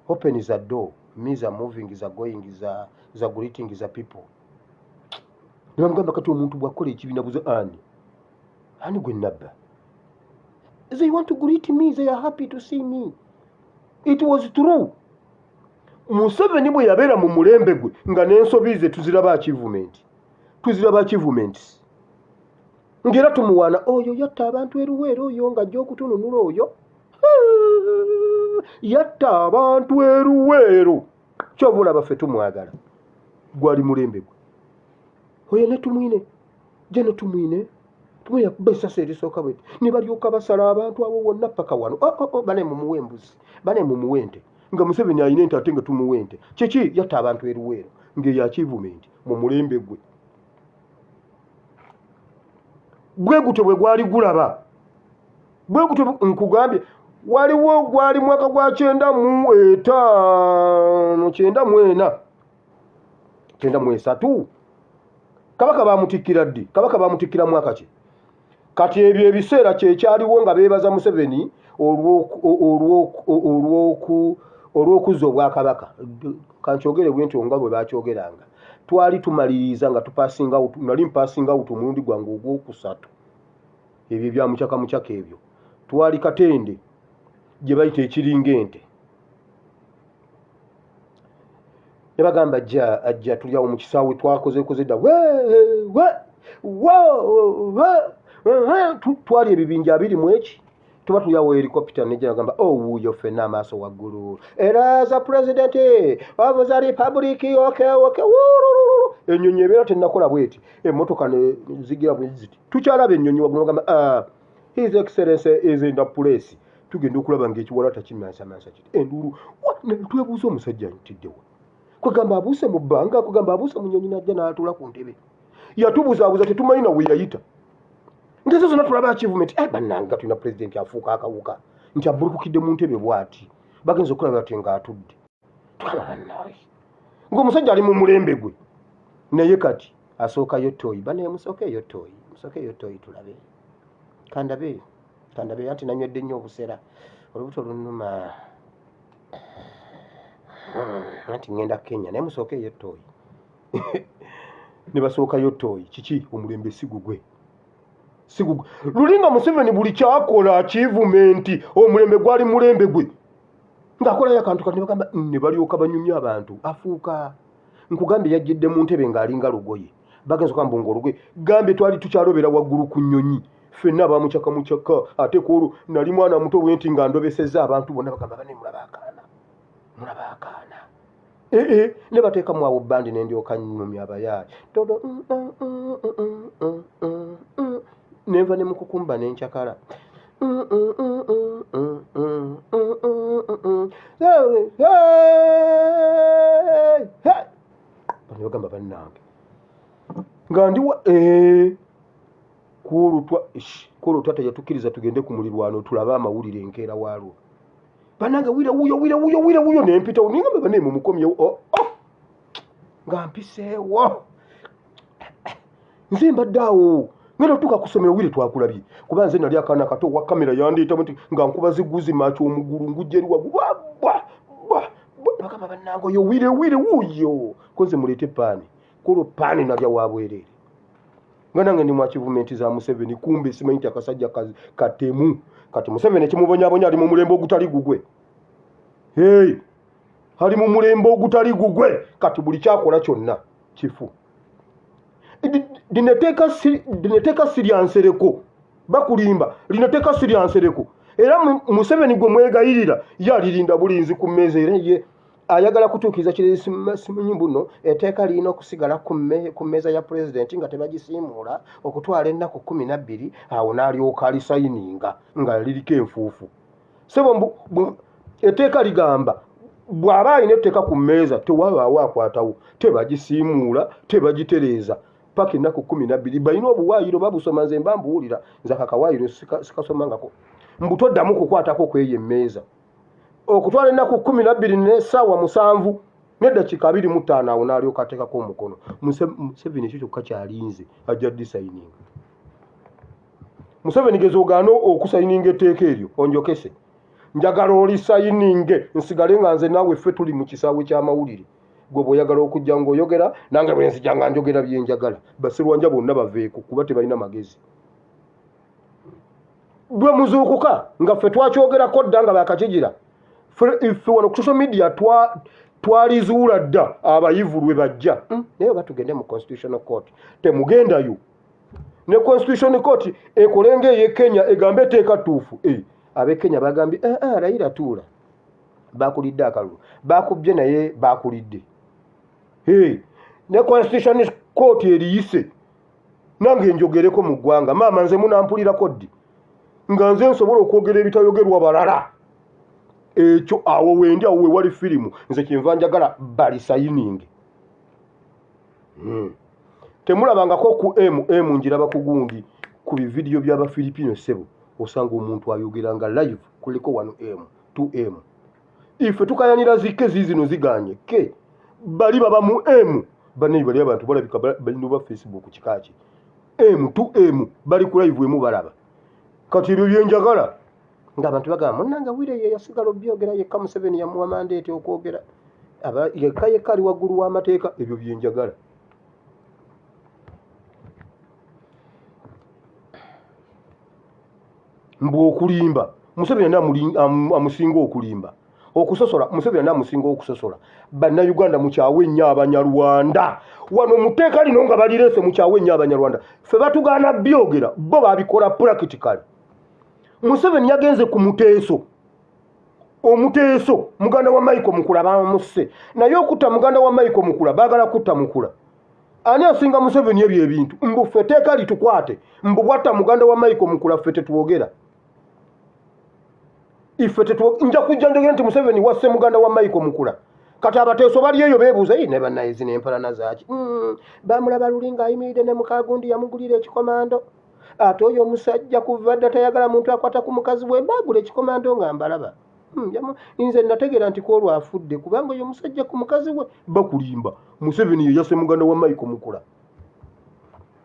open the door means are moving is going is greeting is people. Ne bamugamba kati omuntu bwakukola ekibiina buze ani gwe nabba. They want to greet me, they are happy to see me. It was true. Museveni bwe yabeera mu mulembe gwe nga n'ensobi ze tuziraba achievements ngera tumuwaana oyo yatta abantu eruweero oyo ng'ajja okutununula oyo yatta abantu eruweero kyova olaba ffe tumwagala gwali mulembe gwe oyo ne tumwine je ne tumwine yakuba essasa erisooka bweti ne balyoka basala abantu abo wonna paka wano bane mumuwe embuzi bane mumuwe ente nga Museveni alina ente ate nga tumuwe ente kiki yatta abantu eruweero ng'eyo achievement mu mulembe gwe gwe gutyo bwe gwali gulaba gwe gutyo nkugambye waliwo gwali mwaka gwa 1994 kabaka bamutikkira ddi kabaka bamutikkira mwaka ki kati ebyo ebiseera kyekyaliwo nga beebaza Museveni olw'okuzza obwakabaka kankyogere bwentyo nga bwe bakyogeranga twali tumaliriza nga tupasinga out nali mpasinga out omulundi gwange ogwokusatu ebyo bya mucaka ebyo twali Katende gye bayita ekiringa ente ne bagamba ajja tulyawo mu kisaawe twakoze dda twali ebibinja 21 tuba tulyawo helicopter nejja nagamba wuuyo ffenna amaaso waggulu era za president of the republic okay ennyonyi ebeera tennakola bweti emmotoka ne zigira bwe ziti tukyalaba ennyonyi waggulu nagamba his excellency is in the place tugenda okulaba ng'ekiwalata kimansamansa kiti enduulu twebuuza omusajja ntiddewa kwegamba abuuse mu bbanga kugamba abuuse mu nnyonyi najja n'atuula ku ntebe yatubuzaabuza tetumanyi na we yayita ngezo zonna tulaba achievement bannanga tulina pulezidenti afuuka akawuka nti abbulukukidde mu ntebe bw'ati bagenza okulaba bati ng'atudde twalabannaye ng'omusajja ali mu mulembe gwe naye kati asookayo toyi banaye musookeeyo toyi tulabe kandabe anti nanywedde nnyo obusera olubuto lunnuma anti ngenda Kenya naye musookeeyo toyi ne basookayo toyi kiki omulembe sigugwe lulinga Museveni buli kyakola achievement omulembe gwali mulembe gwe ng'akolayo akantu kati bagamba ne balyoka banyumya abantu afuuka nkugambye yajjidde mu ntebe ng'alinga lugoye bagenza okugamba ng'olugoye gambe twali tukyalobera waggulu ku nnyonyi ffenna abamucaka ate kuolwo nali mwana muto wenti nga ndobesezza abantu bonna bagamba bane mulaba akaana ne bateekamu awo bbandi n'endyoka nnyumya abayaayi todo nenva ne mukukumba n'enkyakala bagamba bannange nga ndiwa kuolwo twata yatukkiriza tugende ku mulirwano tulabe amawulire enkeera waalwo bannange wire wuyo nempitawo ningamba bane mumukomyewo nga mpiseewo nze mbadde awo ngenda tuka kusomera wire twakulabye kuba nze nali akaana kato wa kamera yandeetamu nti nga nkuba ziguzi macho omugulu ngujjeri wagwa bagamba bannange oyo wire wuyo konze muleete paani kuolwo paani nalya wabwerere nga nange ndi mu achievement za Museveni kumbe simanyi nti akasajja katemu kati Museveni kimubonyabonya ali mu mulembe ogutali gugwe ali mu mulembe ogutali gugwe kati buli kyakola kyonna kifu lineteeka siryansereko bakulimba lineteeka siryansereko era Museveni gwe mwegayirira yalirinda bulinzi ku mmeeza era ye ayagala kutuukiriza kirezi simanyi mbuno etteeka lirina okusigala ku mmeeza ya pulezidenti nga tebagisiimuula okutwala ennaku 12 awo n'alyoka alisayininga nga liriko enfuufu sebo etteeka ligamba bw'aba alina etteeka ku mmeeza tewabaawo akwatawo tebagisiimuula tebagitereeza paka ennaku 12 balina obuwaayiro babusoma nze mba mbuwulira nze akakawaayiro sikasomangako mbutoddamu kukwatako kweyo emmeeza okutwala ennaku 12 n'essaawa 7 n'eddakiika 25 awo n'alyoka ateekako omukono Museveni ekyo kyokka kyalinze ajja disayininga Museveni gezo ogaana okusayininga etteeka eryo onjokese njagala olisayininge nsigale nga nze naawe ffe tuli mu kisaawe ky'amawulire gwe bw'oyagala okujja ng'oyogera nange bwe nzija nga njogera bye njagala basirwanja bonna baveeko kuba tebalina magezi bwe muzuukuka nga ffe twakyogerako dda nga baakakigira ffe wano ku social media twalizuula dda abayivu lwe bajja naye batugende mu constitutional court temugendayo ne constitutional court ekolenge ye Kenya egambe eteeka tuufu abe Kenya bagambye Raila tuula bakulidde akalulu bakubye naye bakulidde ne constitutional court eriyise nange njogereko mu ggwanga maama nze munampulirako ddi nga nze nsobola okwogera ebitayogerwa balala ekyo awo wendi awo wewali firimu nze kyenva njagala balisayining temulabangako ku njiraba ku gundi ku bividiyo by'Abafilipino ssebo osanga omuntu ayogeranga live kuliko 1M 2M ife tukayanira zikke zizino ziganye ke bali baba mu M bane bali abantu balabika balino ba Facebook kikaaki M 2M bali ku live emu balaba kati ebyo byenjagala nga abantu bagamba munnanga wire ye yasigala obyogera yekka Museveni yamuwa mandate okwogera aba yekka ali waggulu w'amateeka ebyo byenjagala mbu okulimba Museveni amusinga okulimba okusosola Museveni amusinga okusosola bannayuganda mukyawe nnyo Abanyarwanda wano muteeka lino nga balirese mukyawe nnyo Abanyarwanda ffe batugaana byogera bo babikola practically Museveni yagenze ku muteeso omuteeso muganda wa Michael Mukula bamusse naye okutta muganda wa Michael Mukula baagala kutta Mukula ani asinga Museveni ebyo ebintu mbu ffe teeka litukwate mbu bwatta muganda wa Michael Mukula ffe tetwogera ife nja kujja ndogera nti Museveni wasse muganda wa Michael Mukula kati abateeso bali eyo beebuuza ne bannayezi n'empalana zaaki bamulaba lulinga ayimiridde ne mukagundi yamugulira ekikomando ate oyo omusajja kuva dda tayagala muntu akwata ku mukazi we baagula ekikomando nga mbalaba nze nategeera nti kwolwo afudde kubanga oyo omusajja ku mukazi we bakulimba Museveni ye yasse muganda wa Michael Mukula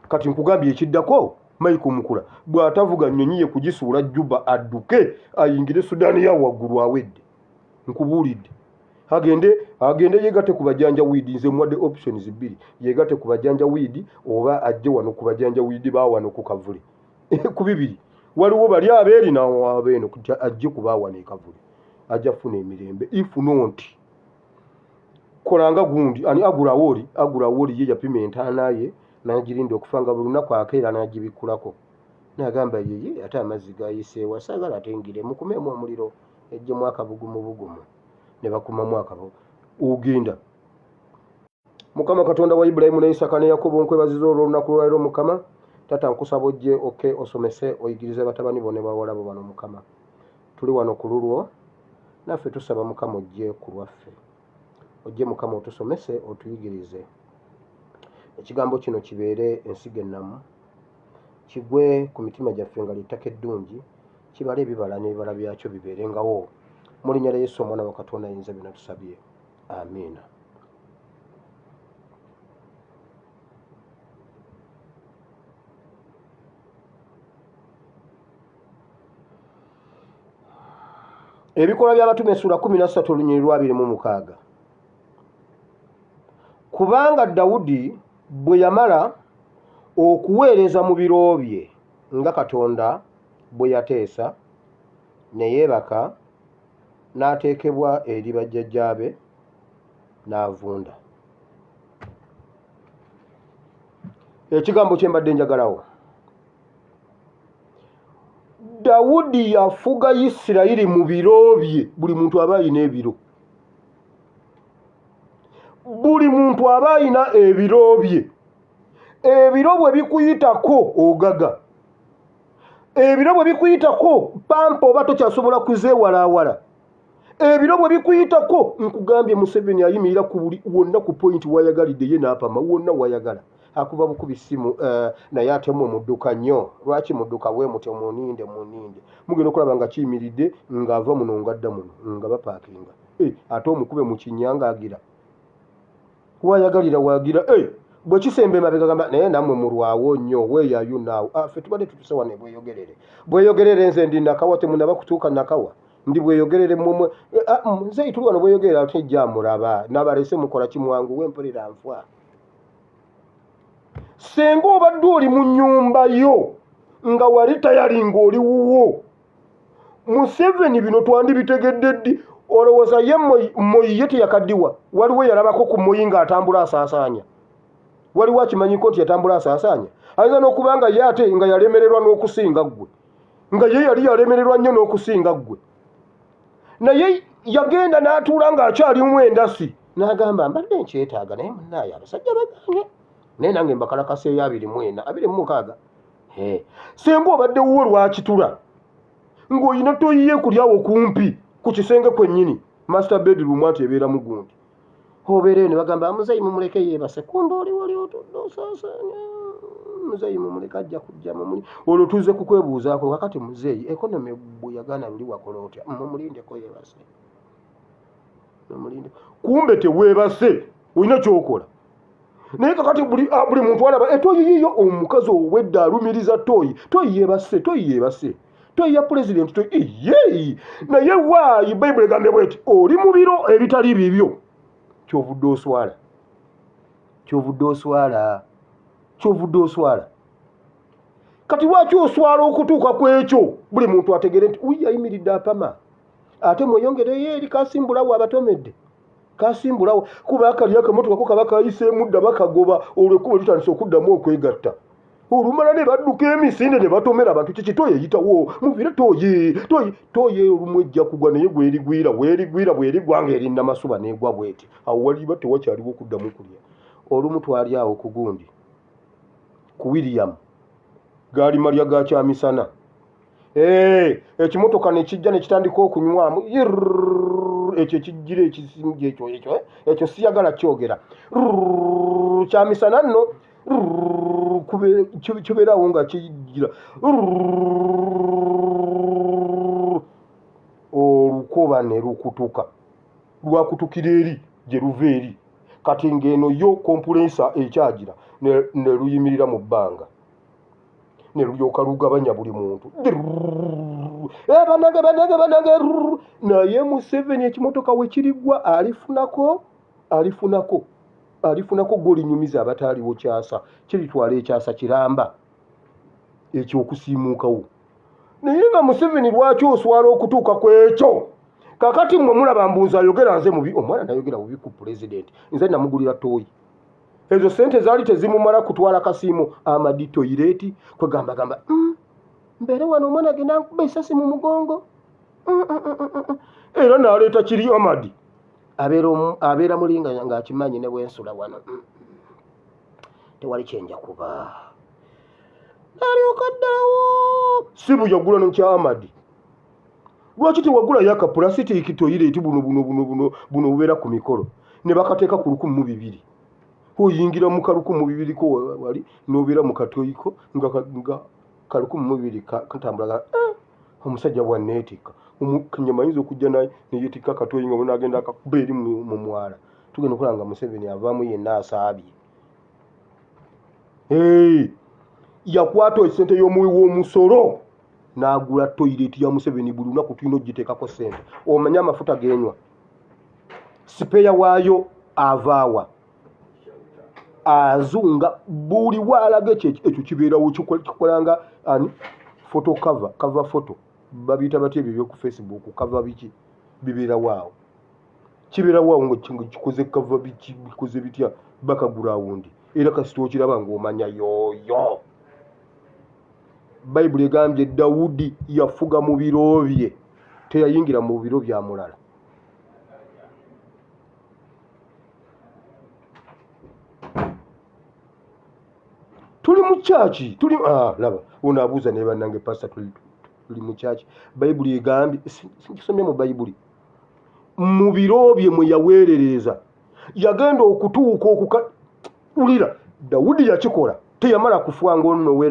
kati nkugambye ekiddako Michael Mukula bw'atavuga nnyonyi ye kugisuula Juba adduke ayingire Sudaani ya waggulu awedde nkubuulidde agende yeegate ku bajanjawiidi nze mwadde options bbiri yeegate ku bajanjawiidi oba ajje wano ku bajanjawiidi baawano ku Kavule ku bibiri waliwo bali abeeri n'abeeno ajje ku baawano e Kavule ajja funa emirembe if not kolanga gundi ani agula woli ye yapima entaana ye nagirinda okufanga buli lunaku akeera nagibikulako nagamba yeye ate amazzi gayiseewa saagala atengire mukumemu omuliro ejjemu akabugumu ne bakumamu akabugu ogenda Mukama Katonda wa Ibulayimu ne Isaka ne Yakobo nkwebaziza olw'olunaku lwaleero Mukama tata nkusaba ojje osomese oyigirize batabani bo ne bawala bo bano Mukama tuli wano ku lulwo naffe tusaba Mukama ojje ku lwaffe ojje Mukama otusomese otuyigirize ekigambo kino kibeere ensigo ennamu kigwe ku mitima gyaffe nga littaka eddungi kibale ebibala n'ebibala byakyo bibeerengawo mu linnya lya Yesu omwana wa Katonda ayinza byonna tusabye amiina. Ebikolwa by'Abatume essula 13 olunyiriri lwa 26. Kubanga Dawudi bwe yamala okuweereza mu biro bye nga Katonda bwe yateesa ne yeebaka n'ateekebwa eri bajjajjaabe n'avunda. Ekigambo kye mbadde njagalawo, Dawudi yafuga Isirayiri mu biro bye. Buli muntu aba alina ebiro, buli muntu aba alina ebiro bye. Ebiro bwe bikuyitako ogaga, ebiro bwe bikuyitako pampa oba tokyasobola kuzeewalaawala, ebiro bwe bikuyitako nkugambye Museveni ayimirira ku buli wonna ku point wayagalidde ye n'apama wonna wayagala akuba bukubi simu naye atemu omudduka nnyo. Lwaki mudduka bwe muti muninde mugenda okulaba nga kiyimiridde ng'ava muno ngadda muno nga bapaakinga ate omukube mu kinyangagira wayagalira wagira bwe kisembe emabega gamba naye nammwe mulwawo nnyo weeyaayo naawo ffe tubadde tutuse wano bweyogerere nze ndi nakawa temunaba kutuuka nakawa ndi bweyogerere mmwe nze tuli wano bweyogerera tejja mulaba nabalese mukola kimwangu wempulira nfa. Senga obadde oli mu nnyumba yo nga wali tayali ng'oli wuwo, Museveni bino twandibitegedde ddi olowooza ye moyi ye teyakaddiwa waliwo yalabako ku moyi ng'atambula asaasaanya waliwo akimanyiko nti yatambula asaasaanya ayinza n'okuba nga ye ate nga yalemererwa n'okusinga ggwe nga ye yali yalemererwa nnyo n'okusinga ggwe naye yagenda n'atuula ng'akyalimu endasi n'agamba mbadde nkyetaaga naye munnaaye abasajja baganye naye nange mbakalakaseeyo 26 senga obadde wuwo lwakitula ng'olina toyiye kulyawo kumpi ku kisenge kwennyini master bedroom ati ebeeramu gundi obeereyo ne bagamba muzeyi mumuleke yeebase kumba oli wali otudde osaasaanya muzeyi mumuleke ajja kujjamu muli olwo tuze kukwebuuzaako kakati muzeyi ekonomi bwe yagaana luli wakola otya mumulindeko yeebase mumulinde kumbe teweebase olina kyokola naye kakati buli muntu alaba etoyi yiyo omukazi owedde alumiriza toyi yeebase toyi ya pulezidenti toyi yeeyi naye waayi bayibuli egambye bweti oli mu biro ebitali bibyo kyovudde oswala kati lwaki oswala okutuuka ku ekyo buli muntu ategere nti uyi ayimiridde apama ate mweyongereyo eri kasimbulawo abatomedde kasimbulawo kuba akali akamotoka ko kaba kayiseemu dda bakagoba olwekuba litandise okuddamu okwegatta olumala ne badduka emisinde ne batomera abantu kiki toyi eyitawo muvire toyi olumu ejja kugwa naye weerigwira bwerigwa ng'eri namasuba n'egwa bweti awo waliba tewakyaliwo okuddamu kulya olumu twali awo ku gundi ku William gaali malya ga kyamisana ekimotoka ne kijja ne kitandika okunywamu ekyo ekijjira ekisinga ekyo siyagala kyogera kyamisana nno kibeerawo nga kijjira olukoba ne lukutuka lwakutukira eri gye luva eri kati ng'eno yo kompulensa ekyagira ne luyimirira mu bbanga ne lulyoka lugabanya buli muntu banange naye Museveni ekimotoka we kirigwa alifunako golinyumiza abataaliwo kyasa kiritwala ekyasa kiramba ekyokusiimuukawo naye nga Museveni lwaki oswala okutuuka ku ekyo kakati mmwe mulaba mbuuzi ayogera nze mubi omwana nayogera bubi ku pulezidenti nze namugulira tooyi ezo sente zaali tezimumala kutwala kasiimu amadi toyireeti kwegambagamba mbeere wano omwana agenda nkuba esasi mu mugongo era n'aleeta kiri amadi abeera mulinga ng'akimanyi ne bwensula wano tewali kyenja kuba alyoka ddalawo si buyagula nokya amadi lwaki tewagulayo akapulasitiiki toyireeti buno bubeera ku mikolo ne bakateeka ku 1,200 oyingira mu ka 1,200 ko wali n'obeera mu katoyiko nga ka 1,200 katambula omusajja bwanneetikka omukanyama ayinza okujja neyeetikka akatoyi nga bonagenda akakuba eri mu mwala tugenda okulaba nga Museveni avaamu yenna asaabye yakwata esente y'omuwi w'omusolo n'agula toyireeti ya Museveni buli lunaku tulina ogiteekako sente omanye amafuta genywa sipeya waayo avaawa azunga buli waalaga ekyo kibeerawo kikolanga ani photo cover photo babiyita batya ebyo ku Facebook cover biki bibeerawaawo kibeerawaawo nga kikoze cover biki bikoze bitya bakagula awundi era kasita okiraba ng'omanya yooyo bayibuli egambye Dawudi yafuga mu biro bye teyayingira mu biro bya mulala tuli mu kyaki tuli laba unaabuuza ne bannange pasta tuli mu kyaki bayibuli egambye singisomye mu bayibuli mu biro bye mwe yaweerereza yagenda okutuuka ulira Dawudi yakikola teyamala kufuwa ng'onno we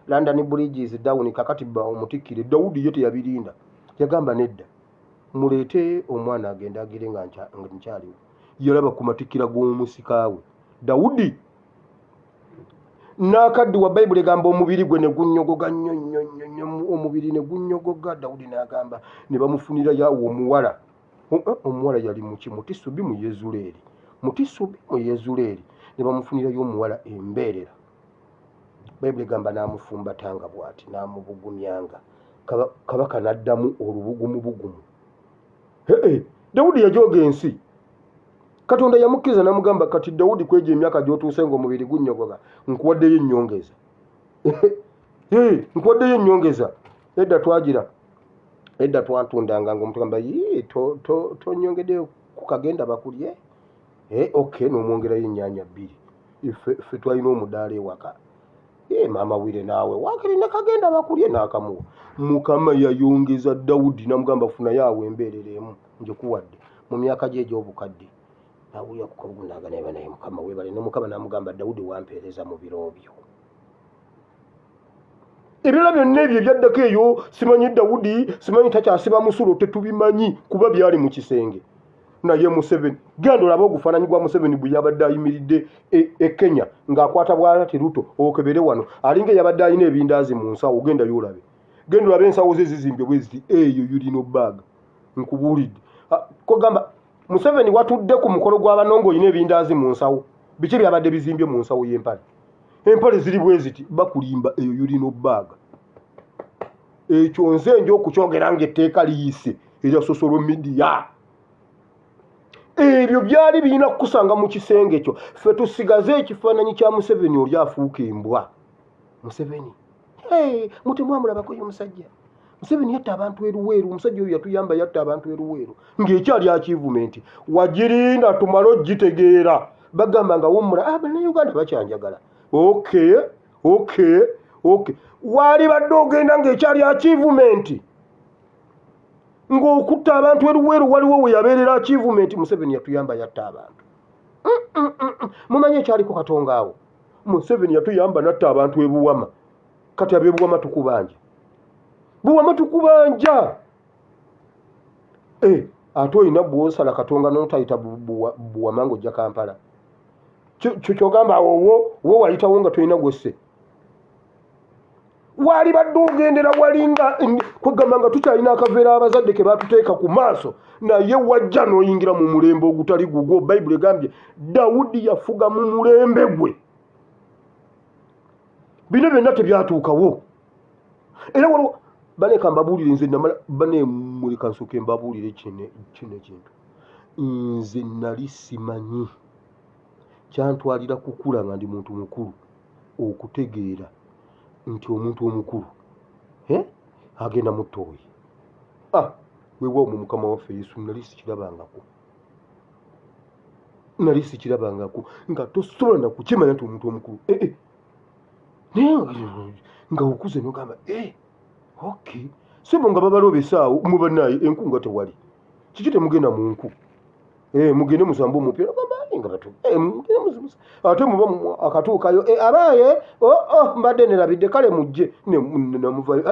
London bridges down kakati ba omutikkire Dawudi ye teyabirinda yagamba nedda muleete omwana agenda agire nga nkyaliwo yalaba ku matikkira g'omusikaawe Dawudi n'akaddi wa bayibuli egamba omubiri gwe ne gunnyogoga nnyo omubiri ne gunnyogoga Dawudi n'agamba ne bamufunira yawo omuwala yali muki mutisubi mu Yezuleeri ne bamufunirayo omuwala embeerera bayibuli egamba n'amufumbatanga bw'ati n'amubugumyanga kabaka n'addamu olubugumu Dawudi yajooga ensi. Katonda yamukkiriza n'amugamba kati Dawudi kweja emyaka gy'otuuse ng'omubiri gunnyogoga nkuwaddeyo ennyongeza. Nkuwaddeyo ennyongeza. Edda twagira. Edda twatundanga ng'omuntu gamba tonyongeddeyo ku kagenda bakulye. Okay, n'omwongerayo ennyaanya 2. Ffe twalina omudaala ewaka. Maama wire naawe wakirina kagenda bakulye n'akamuwa. Mukama yayongeza Dawudi n'amugamba funayo awo embeerera emu ngikuwadde mu myaka gye egy'obukadde. Nawulira ku kabugunaaga naye banaye Mukama weebale. N'Omukama n'amugamba Dawudi wampeereza mu biro byo. Ebirala byonna ebyo ebyaddako eyo simanyi Dawudi simanyi takyasiba musulo tetubimanyi kuba byali mu kisenge. Naye Museveni genda olabe ogufaananyi gwa Museveni bwe yabadde ayimiridde e Kenya ng'akwata bw'ati Ruto okebere wano alinga yabadde alina ebindaazi mu nsawo. Genda yolabe. Genda olabe ensawo ze zizimbye bwe ziti eyo yulino bag nkubuulidde. Kogamba Museveni watudde ku mukolo gw'abanongo oyina ebindaazi mu nsawo. Biki byabadde bizimbye mu nsawo y'empale? Empale ziri bwe ziti bakulimba eyo yulino bag. Ekyo nze nja okukyogera ng'etteeka liyise erya social media. Ebyo byali birina kukusanga mu kisenge kyo. Ffe tusigaze ekifaananyi kya Museveni oli afuuka embwa. Museveni mutemwamulabako yo musajja. Museveni yatta abantu eruweeru. Omusajja oyo yatuyamba yatta abantu eruweeru ng'ekyali achievement. Wagirinda tumale ogitegeera. Bagamba nga wummula bannayuganda bakyanjagala. Okay. Waali badde ogenda ng'ekyali achievement. Ng'okutta abantu eruweeru waliwo we yabeerera achievement. Museveni yatuyamba yatta abantu. Mumanyi ekyaliko Katonga awo. Museveni yatuyamba natta abantu ebuwama. Kati ab'ebuwama tukubanja. Buwama tukubanja. Ate oyina bw'osala Katonga n'otayita buwama ng'ojja Kampala. Kyogamba wo wayitawo nga tolina gwesse. Wali badde ogendera walinga kwegamba nga tukyalina akaveera abazadde ke batuteeka ku maaso naye wajja n'oyingira mu mulembe ogutali gugwo. Bayibuli egambye Dawudi yafuga mu mulembe gwe. Bino byonna tebyatuukawo. Era waliwo baleka mbabuulire nze namala bane muleka nsooke mbabuulire kino ekintu. Nze nali simanyi kyantwalira kukula nga ndi muntu mukulu okutegeera nti omuntu omukulu agenda mu ttooyi. Weewaawo mu Mukama waffe Yesu nali sikirabangako nga tosobola na kukimanya nti omuntu omukulu naye nga okuze n'ogamba okay sibo nga babalobesaawo mu bannaye enku nga tewali kiki temugenda mu nku mugende musambe omupiira nga batu ate muba akatuukayo abaaye mbadde nerabidde kale mujje namuvayo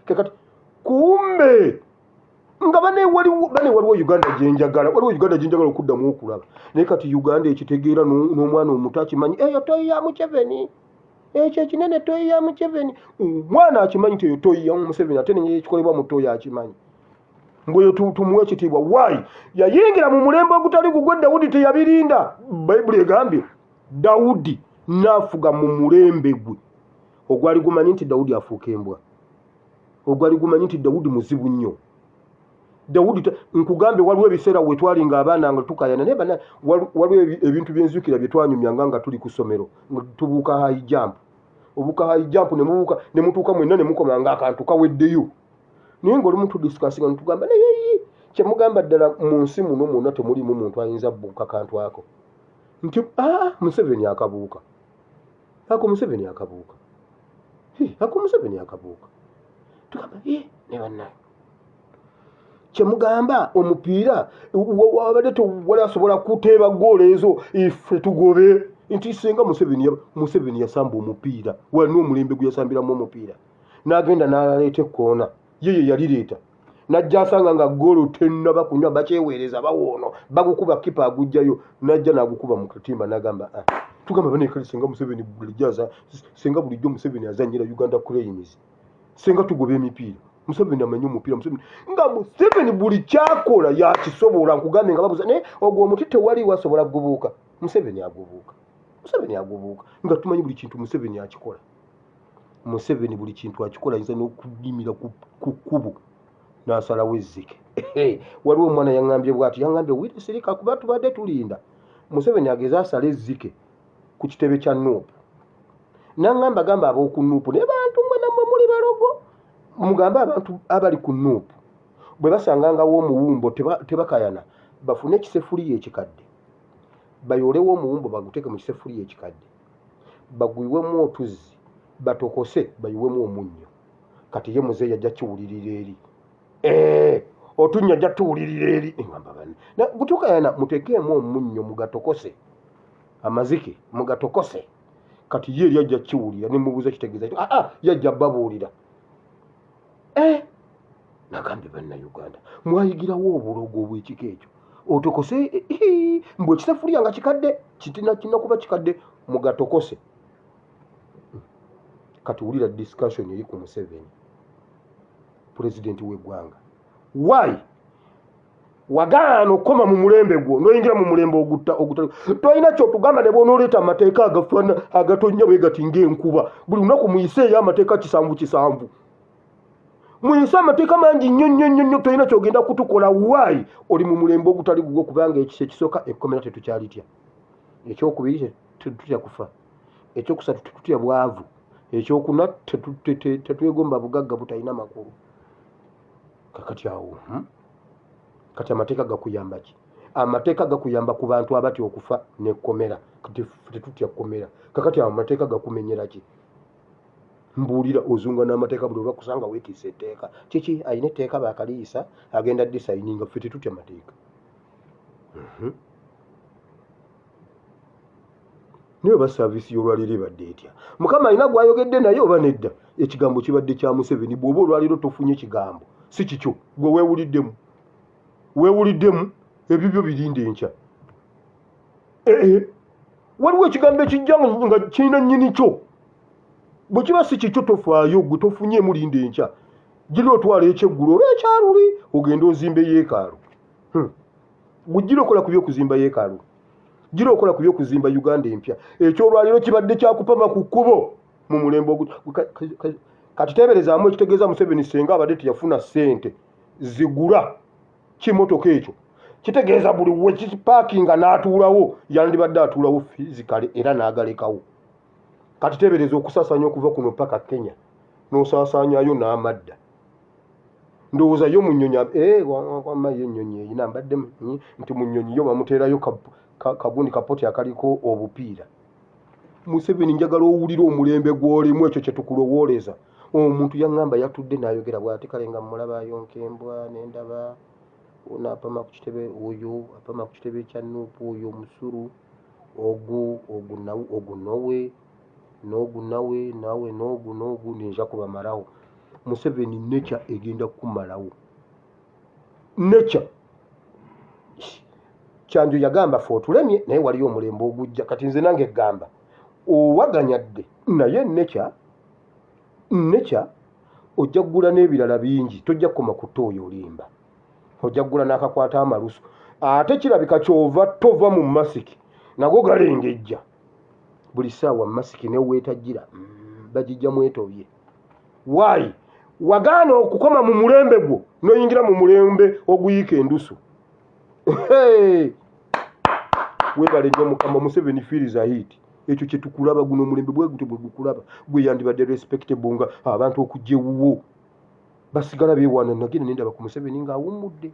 kekati kumbe nga bane waliwo Uganda gyenjagala okuddamu okulaba naye kati Uganda ekitegeera n'omwana omuto akimanyi eyo toyi ya Museveni. Ekyo ekinene toyi ya Museveni. Omwana akimanyi nti eyo toyi ya Museveni ate nenye ekikolebwa mu toyi akimanyi. Mbweyo tumuwe ekitiibwa. Why? Yayingira mu mulembe ogutali gugwe Dawudi teyabirinda. Bayibuli egambye Dawudi n'afuga mu mulembe gwe. Ogwali gumanyi nti Dawudi afuuka embwa. Ogwali gumanyi nti Dawudi muzibu nnyo. Dawudi nkugambye waliwo ebiseera we twalinga abaana nga tukayana naye bana waliwo ebintu byenzukira bye twanyumyanga nga tuli ku ssomero tubuuka high jump. Obuuka high jump ne mutuuka mwenna ne mukomanga akantu kaweddeyo. Naye ng'olumu tudisikasinga ne tugamba naye kye mugamba ddala mu nsi muno mwonna temulimu muntu ayinza buuka kantu ako. Nti Museveni akabuuka. Museveni akabuuka. Museveni akabuuka. Tugamba ne bannaye. Kye mugamba omupiira wabadde tewali asobola kuteeba ggoolo ezo ife tugobe nti singa Museveni yasamba omupiira wali n'omulembe gwe yasambiramu omupiira n'agenda n'aleeta ekkoona ye yalireeta n'ajja asanga nga ggoolo tennaba kunywa bakyeweereza bawoono bagukuba kipa agujjayo n'ajja n'agukuba mu katimba n'agamba tugamba banekale singa Museveni singa bulijjo Museveni azannyira Uganda Cranes singa tugoba emipiira Museveni amanyi omupiira Museveni buli kyakola yakisobola nkugambe nga babuza naye ogwo omuti tewali wasobola gubuuka. Museveni agubuuka nga tumanyi buli kintu Museveni akikola. Museveni buli kintu akikola ayinza n'okudimira ku kkubo n'asalawo ezzike. waliwo omwana yaŋŋambye bw'ati, yaŋŋambye wiri sirika kuba tubadde tulinda Museveni ageze asala ezzike ku kitebe kya Nuupu. N'aŋŋamba gamba ab'oku Nuupu ne bantu mmwe nammwe muli balogo, mugambe abantu abali ku Nuupu bwe basangangawo omuwumbo tebakayana bafune ekisefuriya ekikadde, bayoolewo omuwumbo baguteeke mu kisefuriya ekikadde, bagwiwemu otuzzi, batokose bayiwemu omunnyo. Kati ye muze yajja kiwulirira eri, otunnya ajja tuwulirira eri. Eŋŋamba banne gutukayana muteekeemu omunnyo mugatokose, amazike mugatokose. Kati ye eri ajja kiwulira ne mubuuza kitegeeza yajja babuulira. Nagambye bannayuganda mwayigirawo obulogo obw'ekika ekyo, otokose mbwe ekisefuriya nga kikadde kitina kuba kikadde mugatokose. Kati wulira discussion eri ku Museveni, pulezidenti w'eggwanga. Why wagaana okukoma mu mulembe gwo n'oyingira mu mulembe ogutali tolina kyotugamba ne bw'onooleeta amateeka agafaana agatonnya bwe gati ng'enkuba. Buli lunaku muyiseeyo amateeka 7 muyise amateeka mangi nnyo tolina kyogenda kutukola. Why oli mu mulembe ogutali gugwo? Kubanga ekisa ekisooka ekkomera tetukyalitya, ekyokubiri tetutya kufa, ekyokusatu tetutya bwavu, ekyokuna tetwegomba bugagga butalina makulu. Kakati awo kati amateeka gakuyamba ki? Amateeka gakuyamba ku bantu abatya okufa n'ekkomera, tetutya kkomera. Kakati awo amateeka gakumenyera ki? Mbuulira ozunga n'amateeka buli lwakusanga weetiisa etteeka. Kiki ayina etteeka baakaliisa agenda disayininga, ffe tetutya mateeka. Naye oba saaviisi y'olwaleero ebadde etya? Mukama alina gw'ayogedde naye oba nedda? Ekigambo kibadde kya Museveni. Bw'oba olwaleero tofunye kigambo si kikyo, gwe weewuliddemu ebyo birinde enkya. Waliwo ekigambo ekijja nga kirina nnyini kyo, bwe kiba si kikyo tofaayo, gwe tofunyeemu linde enkya. Gira otwala ekyeggulo oba ekyaluli ogenda ozimba yeekaalu. Gira okola ku by'okuzimba yeekaalu, gira okola ku by'okuzimba Uganda empya. Ekyolwaleero kibadde kyakupama ku kkubo mu mulembe kati teeberezaamu ekitegeeza Museveni senga abadde teyafuna ssente zigula kimotoka ekyo, kitegeeza buli we kipaakinga n'atuulawo yandibadde atuulawo fizikale era n'agalekawo. Kati teebereza okusaasaanya okuva kuno paka Kenya n'osaasaanyayo n'amadda. Ndowooza yo mu nnyonyi wamma yo ennyonyi eyina mbadde nti mu nnyonyi yo bamuteerayo kagundi kapoti akaliko obupiira. Museveni njagala owulira omulembe gw'olimu, ekyo kye tukulowooleza. Omuntu yaŋŋamba yatudde n'ayogera bw'ati, kale nga mmulabaayo nkembwa n'endaba ono apama ku kitebe, oyo apama ku kitebe kya Nuupu, oyo omusuru ogu nowe naawe n'ogu ninja kubamalawo. Museveni nature egenda kumalawo. Nature Kyanjo yagamba fe otulemye naye waliyo omulembe ogujja. Kati nze nange gamba owaganyadde naye nature ojja kugula n'ebirala bingi, tojja kukoma ku ttooyo olimba, ojja kugula n'akakwata amalusu. Ate kirabika kyova tova mu masiki nago galengejja buli ssaawa masiki neweetagira bagijja mwetobye. Why wagaana okukoma mu mulembe gwo n'oyingira mu mulembe oguyiika endusu? Weebale nnyo Mukama. Museveni feels hit. Ekyo kye tukulaba, guno omulembe bwe gute bwe gukulaba gwe yandibadde respectable nga abantu okujja ewuwo basigala beewaana. Nagenda nendaba ku Museveni ng'awummudde.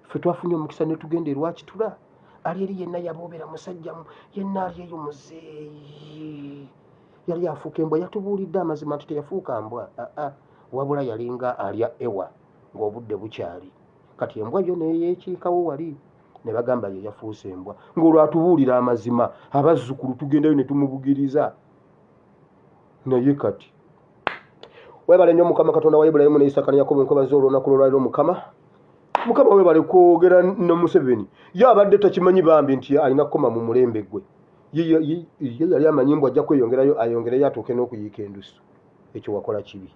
Ffe twafunye omukisa ne tugenda e Rwakitula. Ali eri yenna yaboobera musajja yenna ali eyo muzeeyi, yali afuuka embwa. Yatubuulidde amazima nti teyafuuka mbwa, wabula yalinga alya ewa ng'obudde bukyali. Kati embwa yo neyeekiikawo wali ne bagamba ye yafuuse embwa. Ng'olwo atubuulira amazima, abazzukulu tugendayo ne tumubugiriza. Naye kati weebale nnyo Mukama Katonda wa Ibulayimu ne Isaaka ne Yakobo, nkobaza olw'olunaku lw'olwaleero Mukama weebale kwogera ne Museveni. Ye abadde takimanyi bambi nti alina kukoma mu mulembe gwe. Ye yali amanyi mbw ajja kweyongerayo ayongereyo atuuke n'okuyiika endusu. Ekyo wakola kibi.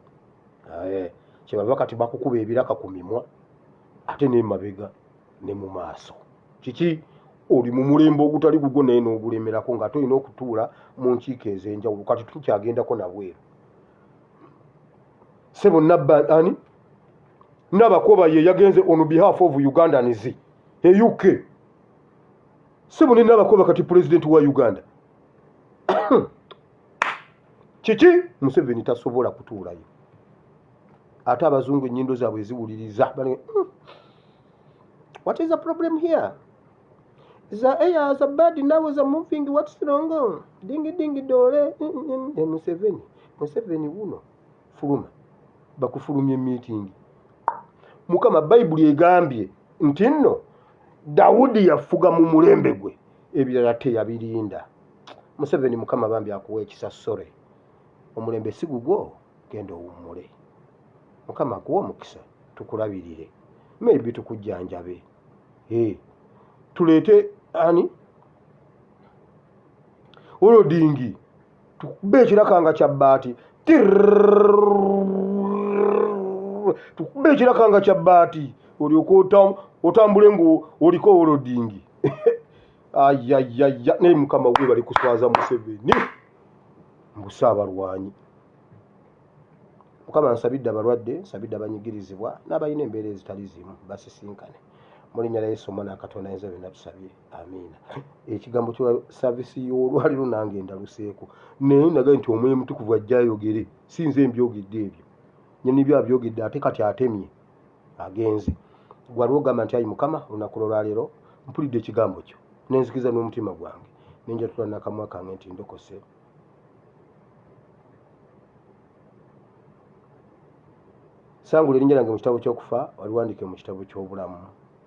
Kyebava kati bakukuba ebiraka ku mimwa ate n'emabega ne mu maaso. Kiki? Oli mu mulembe ogutali gugwo naye n'ogulemerako ng'ate olina okutuula mu nkiiko ez'enjawulo. Kati tukyagendako nabweru. Ssebo Nabba ani Nabakoba ye yagenze on behalf of Ugandans e UK. Sibuni Nabakoba kati president wa Uganda. Kiki Museveni tasobola kutuulayo. Ate abazungu ennyindo zaabwe ziwuliriza. What is the problem here? The airs are bad now is moving. What's wrong? Ding dole. Museveni wuno fuluma bakufulumye meeting. Mukama Bible egambye nti nno Dawudi yafuga mu mulembe gwe ebirala teyabirinda. Museveni Mukama bambi akuwa ekisa sore. Omulembe sigugwo genda owummule. Mukama akuwa omukisa tukulabirire. Maybe tukujjanjabe. Tulete ani olodingi tukube ekirakanga kya bbaati tukube ekirakanga kya bbaati olyoka otambule ngo oliko olodingi. Ayayaya naye Mukama gwe bali kuswaza Museveni mbusaabalwanyi. Mukama nsabidde abalwadde, nsabidde abanyigirizibwa n'abalina embeera ezitali zimu basisinkane. Mu linnya lya Yesu Omwana Katonda ayinza byonna tusabye. Amiina. Ekigambo kya saavisi y'olwaliro nange ndaluseeko. Naye nagaye nti Omwoyo Mutukuvu ajja ayogere. Si nze mbyogedde ebyo. Nnyini byo abyogedde ate kati atemye. Agenze. Gwali ogamba nti ayi Mukama olunaku lwaleero mpulidde ekigambo kyo. Nenzikiza n'omutima gwange. Nenjatula n'akamwa kange nti ndokose. Sangula erinnya lyange mu kitabo ky'okufa waliwandiike mu kitabo ky'obulamu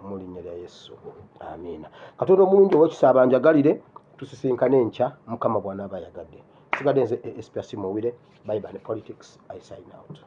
mu linnya lya Yesu. Amiina. Katonda omulungi ow'ekisa njagalire tusisinkane enkya Mukama bw'anaaba ayagadde. Sigadde nze Espasi Muwire. Bye bye politics. I sign out.